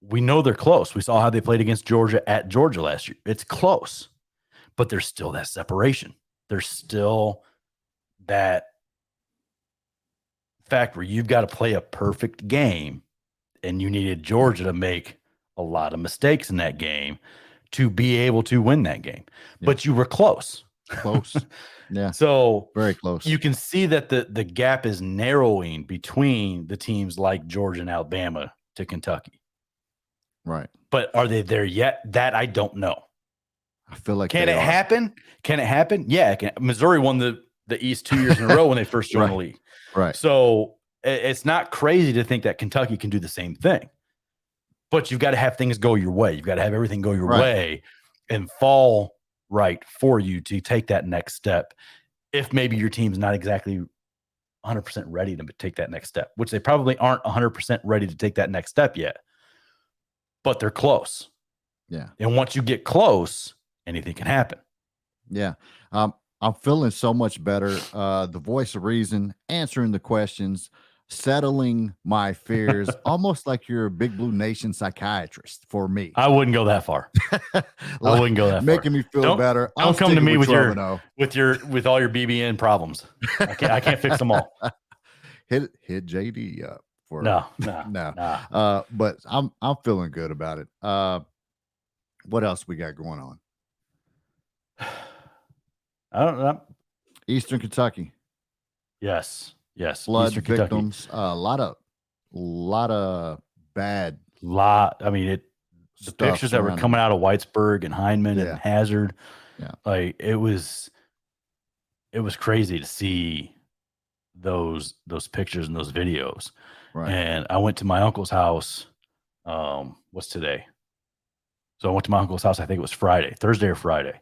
We know they're close. We saw how they played against Georgia at Georgia last year. It's close, but there's still that separation. There's still that fact where you've got to play a perfect game, and you needed Georgia to make a lot of mistakes in that game to be able to win that game. Yeah. But you were close. Yeah. So very close. You can see that the gap is narrowing between the teams like Georgia and Alabama to Kentucky. Right. But are they there yet? That I don't know. I feel like Can it happen? Can it happen? Yeah, it can. Missouri won the East 2 years in a row when they first joined the league. Right. So it's not crazy to think that Kentucky can do the same thing. But you've got to have things go your way. You've got to have everything go your way and fall right for you to take that next step. If maybe your team's not exactly 100% ready to take that next step, which they probably aren't 100% ready to take that next step yet. But they're close. Yeah. And once you get close, anything can happen. Yeah. I'm feeling so much better. The voice of reason, answering the questions, settling my fears, almost like you're a Big Blue Nation psychiatrist for me. I wouldn't go that far. Making me feel better. Don't come to me with all your BBN problems. I can't fix them all. Hit JD up. No. But I'm feeling good about it. What else we got going on? I don't know. Eastern Kentucky. Yes. Flood Eastern victims. Kentucky. A lot of bad. I mean, the pictures that were coming out of Whitesburg and Heineman and Hazard. Yeah. Like, it was crazy to see those pictures and those videos. Right. And I went to my uncle's house. What's today? So I went to my uncle's house. I think it was Thursday or Friday.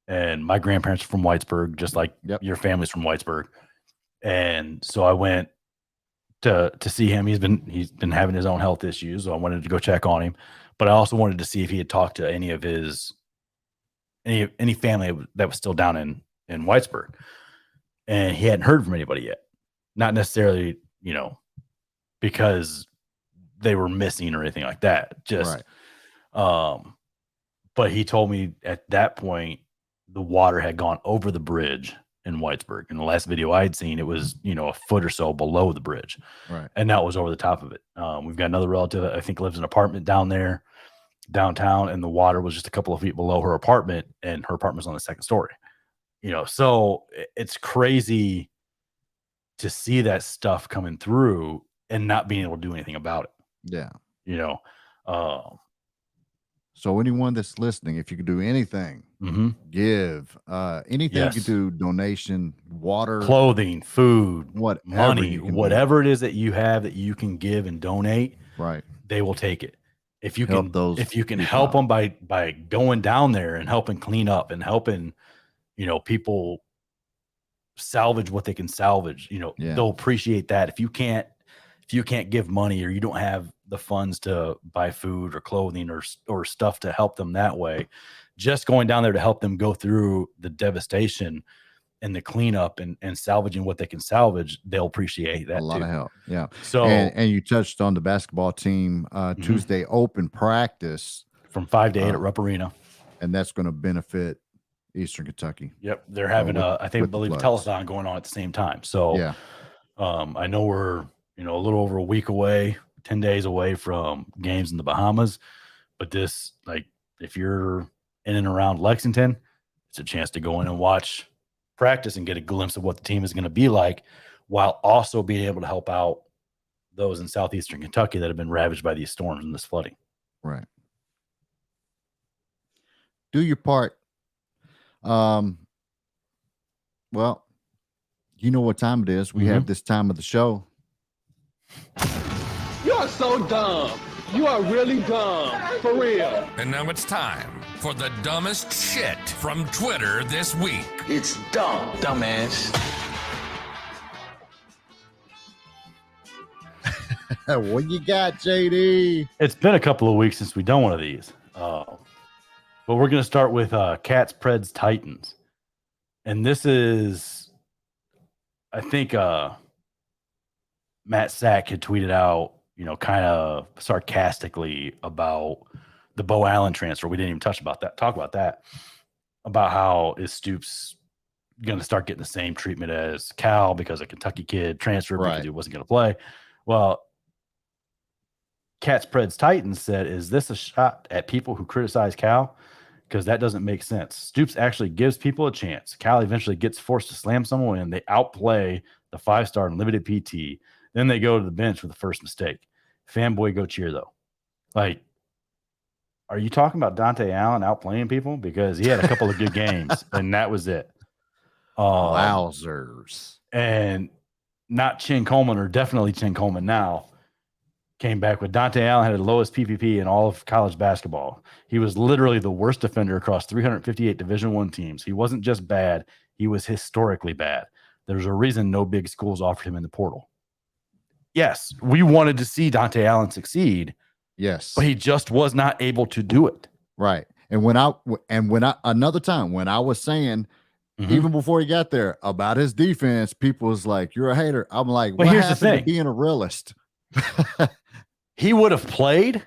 and my grandparents are from Whitesburg, just like your family's from Whitesburg. And so I went to see him. He's been having his own health issues, so I wanted to go check on him. But I also wanted to see if he had talked to any of his any family that was still down in Whitesburg, and he hadn't heard from anybody yet. Not necessarily, because they were missing or anything like that. Just, but he told me at that point the water had gone over the bridge in Whitesburg. In the last video I had seen, it was, a foot or so below the bridge. Right. And now it was over the top of it. We've got another relative that I think lives in an apartment down there, downtown, and the water was just a couple of feet below her apartment, and her apartment was on the second story. So it's crazy to see that stuff coming through and not being able to do anything about it. Yeah. So anyone that's listening, if you could do anything, give anything you could do, donation, water, clothing, food, money, whatever do. it is that you have that you can give and donate, right? They will take it. If you help can help them by going down there and helping clean up and helping, people salvage what they can salvage, they'll appreciate that. If you can't give money, or you don't have the funds to buy food or clothing or stuff to help them that way, just going down there to help them go through the devastation and the cleanup and salvaging what they can salvage, they'll appreciate that. A lot of help. Yeah. So, and you touched on the basketball team, Tuesday open practice from 5 to 8 at Rupp Arena. And that's going to benefit Eastern Kentucky. Yep. They're having I believe a telethon going on at the same time. So I know we're, a little over a week away, 10 days away from games in the Bahamas, but this, if you're in and around Lexington, it's a chance to go in and watch practice and get a glimpse of what the team is going to be like, while also being able to help out those in southeastern Kentucky that have been ravaged by these storms and this flooding. Right. Do your part. Well, you know what time it is. We have this time of the show. You are so dumb. You are really dumb. For real. And now it's time for the dumbest shit from Twitter this week. It's dumb, dumbass. What you got, JD? It's been a couple of weeks since we've done one of these. But we're going to start with Cats, Preds, Titans. And this is, I think, Matt Sack had tweeted out, kind of sarcastically about the Bo Allen transfer. We didn't even talk about that, about how is Stoops going to start getting the same treatment as Cal because a Kentucky kid transferred because he wasn't going to play. Well, Cats, Preds, Titans said, is this a shot at people who criticize Cal? Because that doesn't make sense. Stoops actually gives people a chance. Cal eventually gets forced to slam someone in. They outplay the 5-star and limited PT. Then they go to the bench for the first mistake. Fanboy go cheer, though. Are you talking about Dante Allen outplaying people? Because he had a couple of good games, and that was it. Wowzers. And not Chin Coleman, or definitely Chin Coleman now, came back with Dante Allen had the lowest PPP in all of college basketball. He was literally the worst defender across 358 Division I teams. He wasn't just bad. He was historically bad. There's a reason no big schools offered him in the portal. Yes, we wanted to see Dante Allen succeed. Yes. But he just was not able to do it. Right. And when I another time when I was saying, even before he got there, about his defense, people was like, you're a hater. I'm like, but what here's happened the thing. to being a realist? He would have played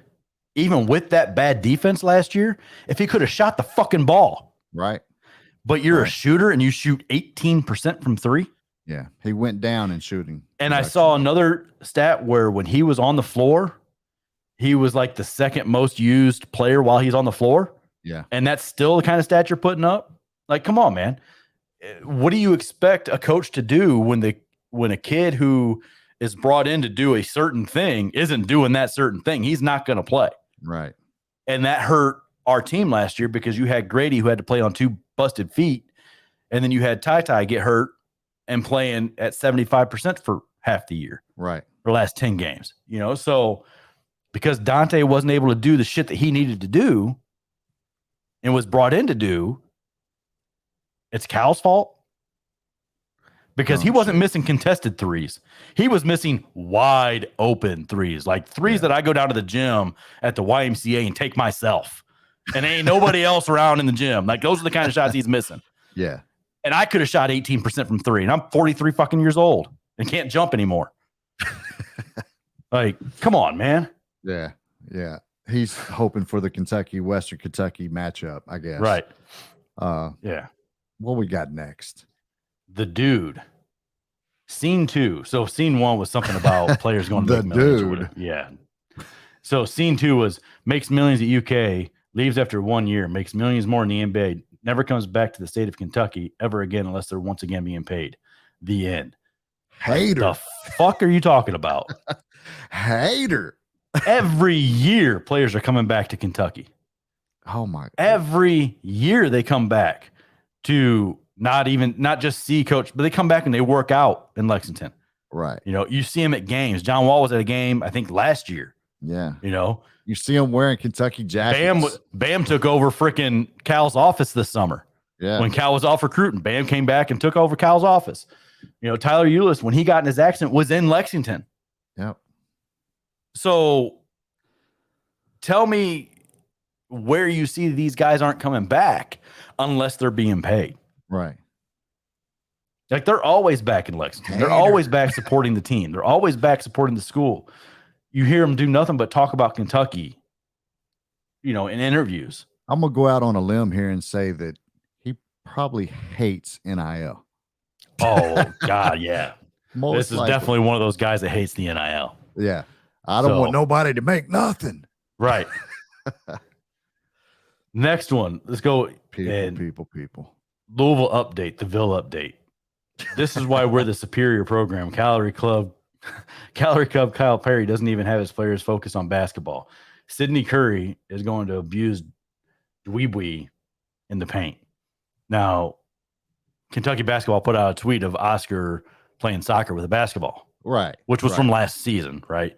even with that bad defense last year if he could have shot the fucking ball. Right. But you're a shooter and you shoot 18% from three. Yeah. He went down in shooting. And I saw another stat where when he was on the floor, he was like the second most used player while he's on the floor. Yeah. And that's still the kind of stat you're putting up. Like, come on, man. What do you expect a coach to do when a kid who is brought in to do a certain thing isn't doing that certain thing? He's not going to play. Right. And that hurt our team last year because you had Grady who had to play on 2 busted feet. And then you had Ty get hurt and playing at 75% for half the year. Right. For the last 10 games, so because Dante wasn't able to do the shit that he needed to do and was brought in to do, it's Cal's fault? Because he wasn't missing contested threes. He was missing wide open threes, like threes that I go down to the gym at the YMCA and take myself. And ain't nobody else around in the gym. Like, those are the kind of shots he's missing. Yeah. And I could have shot 18% from three, and I'm 43 fucking years old and can't jump anymore. Like, come on, man. Yeah. Yeah. He's hoping for the Western Kentucky matchup, I guess. Right. Yeah. What we got next? The dude. Scene 2. So scene 1 was something about players going to the make millions. Dude. Yeah. So scene 2 was makes millions at UK, leaves after 1 year, makes millions more in the NBA, never comes back to the state of Kentucky ever again unless they're once again being paid. The end. Hater. The fuck are you talking about? Hater. Every year, players are coming back to Kentucky. Oh my God. Every year they come back to not just see coach, but they come back and they work out in Lexington. Right. You know, you see him at games. John Wall was at a game, I think, last year. Yeah. You know, you see him wearing Kentucky jackets. Bam took over freaking Cal's office this summer. Yeah. When Cal was off recruiting, Bam came back and took over Cal's office. You know, Tyler Ulis, when he got in his accident, was in Lexington. Yep. So tell me where you see these guys aren't coming back unless they're being paid. Right. Like, they're always back in Lexington. They're always back supporting the team. They're always back supporting the school. You hear them do nothing but talk about Kentucky, you know, in interviews. I'm going to go out on a limb here and say that he probably hates NIL. Oh, God, yeah. Most this is likely. definitely one of those guys that hates the NIL. Yeah. I don't want nobody to make nothing. Right. Next one. Let's go. People. Louisville update, the Ville update. This is why we're the superior program. Calorie Club Kyle Perry doesn't even have his players focus on basketball. Sidney Curry is going to abuse Dweebwee in the paint. Now, Kentucky basketball put out a tweet of Oscar playing soccer with a basketball. Right. Which was from last season, right?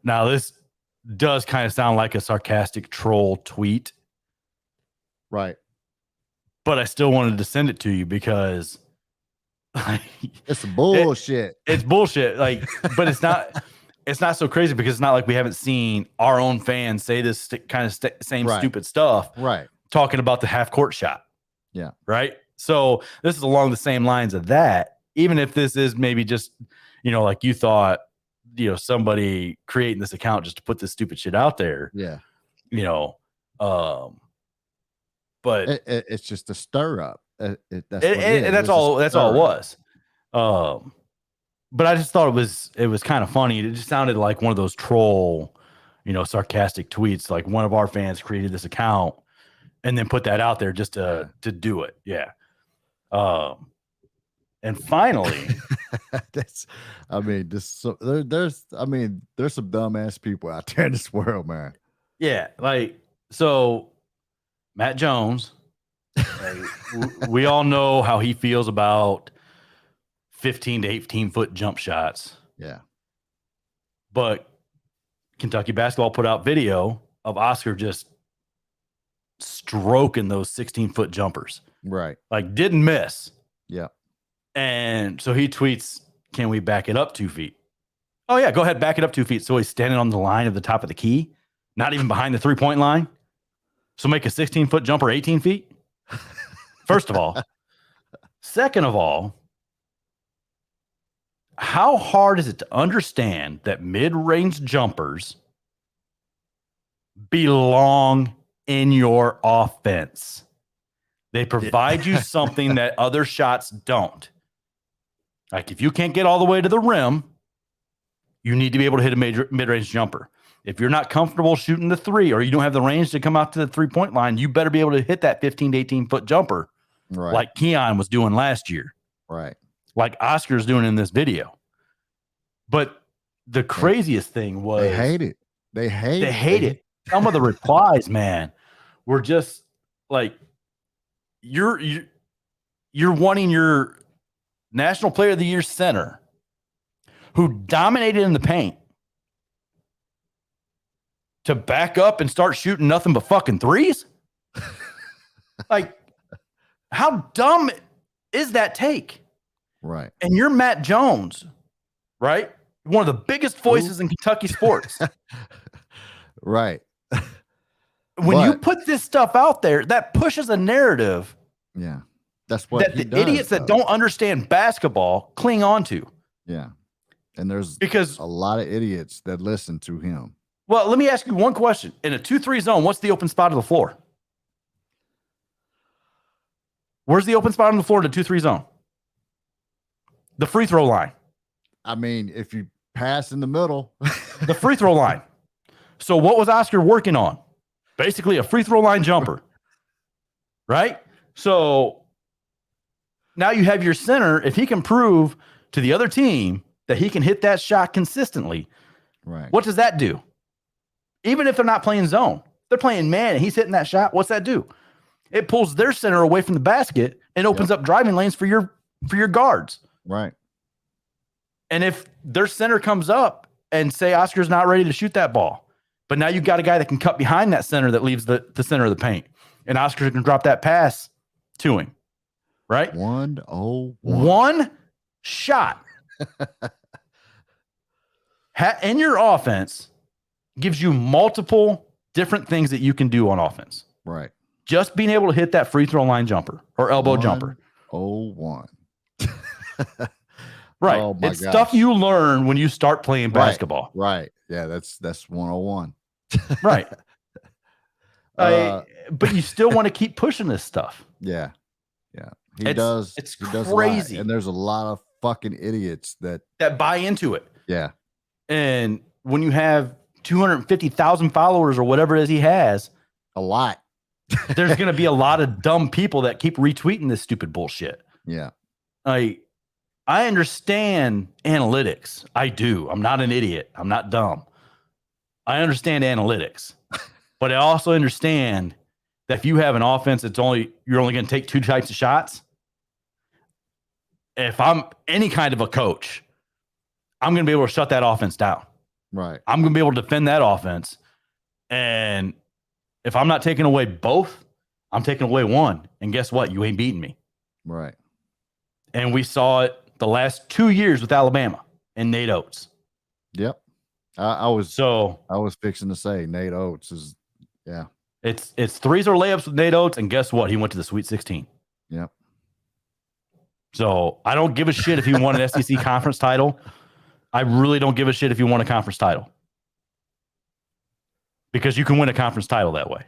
Now, this does kind of sound like a sarcastic troll tweet. Right. But I still wanted to send it to you because it's bullshit. It's bullshit. Like, but it's not so crazy because it's not like we haven't seen our own fans say this kind of same stupid stuff. Right. Talking about the half court shot. Yeah. Right. So this is along the same lines of that. Even if this is maybe just, you know, like you thought, you know, somebody creating this account just to put this stupid shit out there. Yeah. You know, but it's just a stir up. That's all it was. But I just thought it was kind of funny. It just sounded like one of those troll, you know, sarcastic tweets. Like one of our fans created this account and then put that out there just to do it. Yeah. And finally, there's some dumbass people out there in this world, man. Yeah, like, so Matt Jones, we all know how he feels about 15 to 18 foot jump shots. Yeah. But Kentucky basketball put out video of Oscar just stroking those 16-foot jumpers. Right. Like, didn't miss. Yeah. And so he tweets, can we back it up 2 feet? Oh, yeah, go ahead, back it up 2 feet. So he's standing on the line of the top of the key, not even behind the three-point line. So make a 16-foot jumper 18 feet? First of all. Second of all, how hard is it to understand that mid-range jumpers belong in your offense? They provide you something that other shots don't. Like, if you can't get all the way to the rim, you need to be able to hit a mid-range jumper. If you're not comfortable shooting the three or you don't have the range to come out to the three-point line, you better be able to hit that 15 to 18-foot jumper like Keon was doing last year. Right. Like Oscar's doing in this video. But the craziest thing was... They hate it. They hate it. Some of the replies, man, were just like, you're wanting your National Player of the Year center who dominated in the paint to back up and start shooting nothing but fucking threes? Like, How dumb is that take? Right. And you're Matt Jones, right? One of the biggest voices in Kentucky sports. Right. When you put this stuff out there, that pushes a narrative. Yeah. That's what that the idiots that don't understand basketball cling on to. Yeah. And there's because a lot of idiots that listen to him. Well, let me ask you one question. In a 2-3 zone, what's the open spot of the floor? Where's the open spot on the floor in the 2-3 zone? The free throw line. I mean, if you pass in the middle. The free throw line. So what was Oscar working on? Basically a free throw line jumper. Right? So now you have your center. If he can prove to the other team that he can hit that shot consistently, right? What does that do? Even if they're not playing zone, they're playing man and he's hitting that shot. What's that do? It pulls their center away from the basket and opens up driving lanes for your guards. Right. And if their center comes up and say Oscar's not ready to shoot that ball, but now you've got a guy that can cut behind that center that leaves the center of the paint, and Oscar can drop that pass to him. Right? 101. One shot in your offense gives you multiple different things that you can do on offense. Right. Just being able to hit that free throw line jumper or elbow jumper. 101. Right. Oh it's stuff you learn when you start playing basketball. Right. Yeah, that's 101. Right. But you still want to keep pushing this stuff. Yeah. Yeah. He does. It's crazy. And there's a lot of fucking idiots that buy into it. Yeah. And when you have 250,000 followers or whatever it is he has, a lot. There's going to be a lot of dumb people that keep retweeting this stupid bullshit. Yeah. I understand analytics. I do. I'm not an idiot. I'm not dumb. I understand analytics. But I also understand that if you have an offense you're only going to take 2 types of shots. If I'm any kind of a coach, I'm going to be able to shut that offense down. Right. I'm going to be able to defend that offense. And if I'm not taking away both, I'm taking away one. And guess what? You ain't beating me. Right. And we saw it the last 2 years with Alabama and Nate Oates. Yep. I was fixing to say Nate Oates is, yeah. It's threes or layups with Nate Oates, and guess what? He went to the Sweet 16. Yep. So I don't give a shit if he won an SEC conference title. I really don't give a shit if you won a conference title. Because you can win a conference title that way.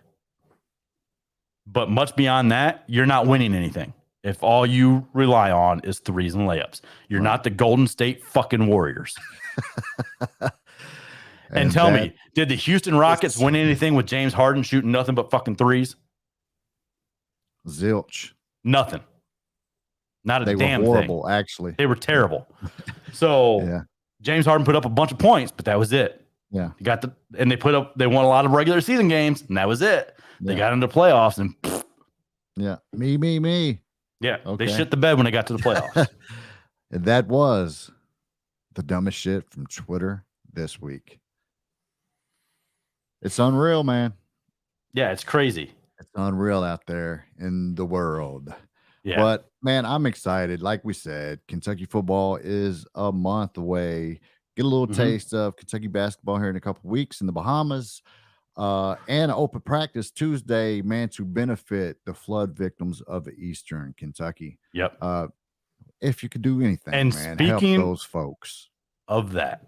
But much beyond that, you're not winning anything. If all you rely on is threes and layups. You're not the Golden State fucking Warriors. and tell me, did the Houston Rockets win anything with James Harden shooting nothing but fucking threes? Zilch. Nothing. Not a damn thing. They were horrible, actually. They were terrible. So James Harden put up a bunch of points, but that was it. Yeah. They won a lot of regular season games, and that was it. They got into the playoffs and yeah. Me. Yeah. Okay. They shit the bed when they got to the playoffs. And that was the dumbest shit from Twitter this week. It's unreal, man. Yeah, it's crazy. It's unreal out there in the world. Yeah. But man, I'm excited. Like we said, Kentucky football is a month away. Get a little taste of Kentucky basketball here in a couple weeks in the Bahamas. And open practice Tuesday, man, to benefit the flood victims of Eastern Kentucky. Yep. If you could do anything, and man, speaking help those folks. Of that,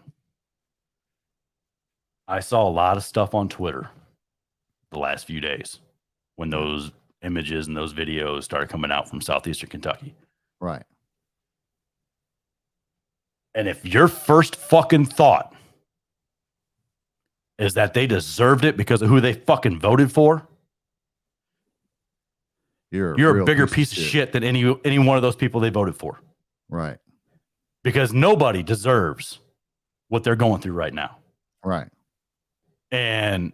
I saw a lot of stuff on Twitter the last few days when those images and those videos started coming out from Southeastern Kentucky. Right. And if your first fucking thought is that they deserved it because of who they fucking voted for, you're a bigger piece of shit than any one of those people they voted for. Right. Because nobody deserves what they're going through right now. Right. And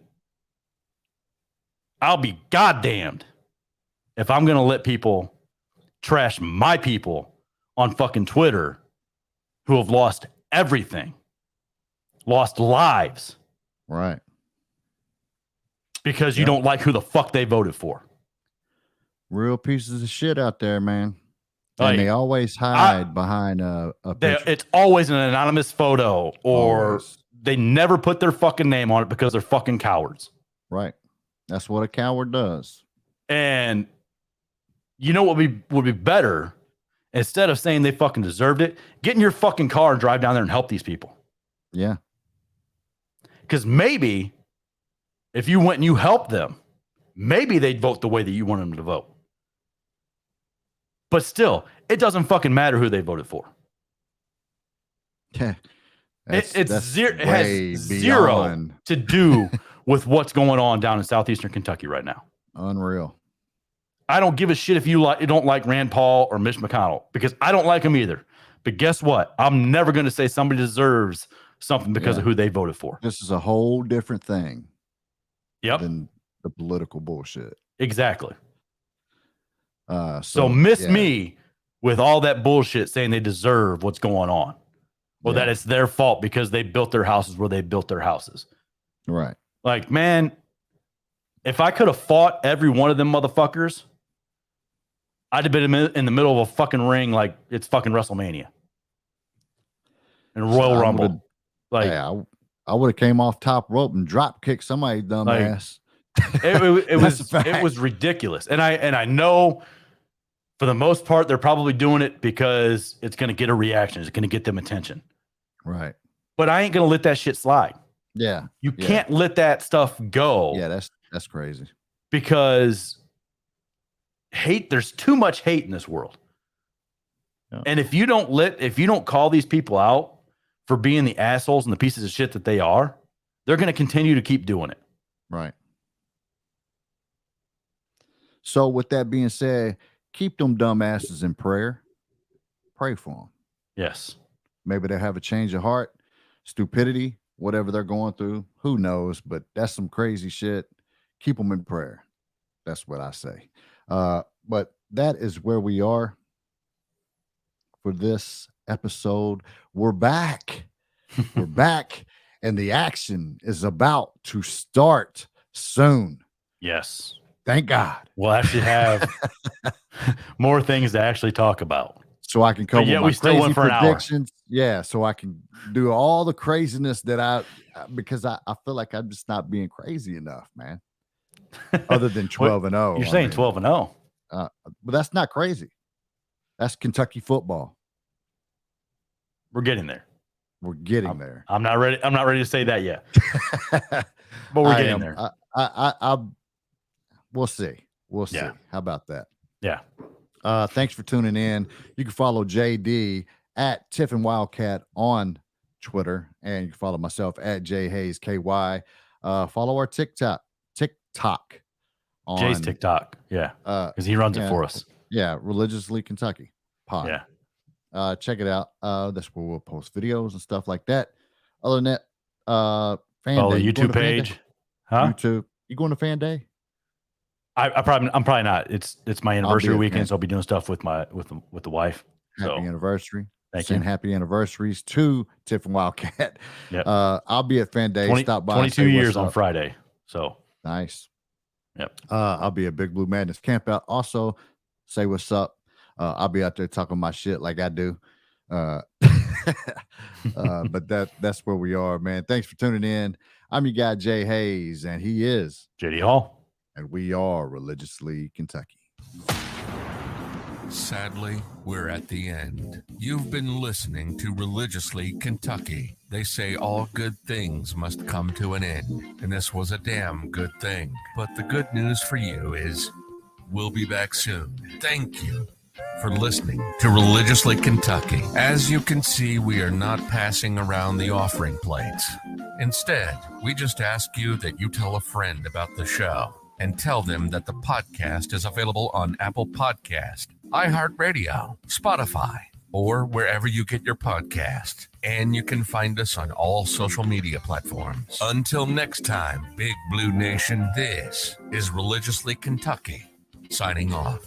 I'll be goddamned if I'm going to let people trash my people on fucking Twitter who have lost everything, lost lives. Right. Because you don't like who the fuck they voted for. Real pieces of shit out there, man. Like, and they always hide behind a picture. It's always an anonymous photo, or Always. they never put their fucking name on it because they're fucking cowards. Right. That's what a coward does. And you know what would be better? Instead of saying they fucking deserved it, get in your fucking car and drive down there and help these people. Yeah. Because maybe if you went and you helped them, maybe they'd vote the way that you want them to vote. But still, it doesn't fucking matter who they voted for. Yeah. It has zero to do with what's going on down in southeastern Kentucky right now. Unreal. I don't give a shit if you don't like Rand Paul or Mitch McConnell, because I don't like them either. But guess what? I'm never going to say somebody deserves something because of who they voted for. This is a whole different thing. Yep. Than the political bullshit. Exactly. So me with all that bullshit saying they deserve what's going on, or that it's their fault because they built their houses where they built their houses. Right. Like, man, if I could have fought every one of them motherfuckers, I'd have been in the middle of a fucking ring like it's fucking WrestleMania and Royal Rumble. Like, I would have came off top rope and drop kicked somebody's dumb ass. It was ridiculous. And I know for the most part, they're probably doing it because it's going to get a reaction. It's going to get them attention. Right. But I ain't going to let that shit slide. Yeah. You can't let that stuff go. Yeah, that's crazy. Because there's too much hate in this world. Yeah. And if you don't call these people out for being the assholes and the pieces of shit that they are, they're going to continue to keep doing it. Right. So with that being said, keep them dumbasses in prayer. Pray for them. Yes. Maybe they have a change of heart, stupidity, whatever they're going through. Who knows? But that's some crazy shit. Keep them in prayer. That's what I say. But that is where we are for this episode. We're back. We're back. And the action is about to start soon. Yes. Thank God. We'll actually have more things to actually talk about. So I can come with my still went for predictions. Yeah, so I can do all the craziness that because I feel like I'm just not being crazy enough, man. Other than 12-0. You're saying 12-0. But that's not crazy. That's Kentucky football. We're getting there. We're getting there. I'm not ready. I'm not ready to say that yet. But we're getting there. We'll see. We'll see. Yeah. How about that? Yeah. Thanks for tuning in. You can follow JD at Tiffin Wildcat on Twitter, and you can follow myself at J Hayes KY. Follow our TikTok. Jay's TikTok. Yeah. Because he runs it for us. Yeah. Religiously Kentucky pod. Yeah. Check it out. That's where we'll post videos and stuff like that. Other than that, Fan follow Day. the YouTube page. Huh? YouTube. You going to Fan Day? I'm probably not. It's my anniversary weekend, so I'll be doing stuff with the wife. Happy anniversary. Thank Send you. happy anniversaries to Tiffin Wildcat. Yep. I'll be at Fan Day. Stop by. 22 years on Friday. So nice. Yep. I'll be at Big Blue Madness camp out. Also, say what's up. I'll be out there talking my shit like I do. But that's where we are, man. Thanks for tuning in. I'm your guy, Jay Hayes, and he is JD Hall. And we are Religiously Kentucky. Sadly, we're at the end. You've been listening to Religiously Kentucky. They say all good things must come to an end, and this was a damn good thing. But the good news for you is we'll be back soon. Thank you for listening to Religiously Kentucky. As you can see, we are not passing around the offering plates. Instead, we just ask you that you tell a friend about the show and tell them that the podcast is available on Apple Podcast, iHeartRadio, Spotify, or wherever you get your podcasts. And you can find us on all social media platforms. Until next time, Big Blue Nation, this is Religiously Kentucky, signing off.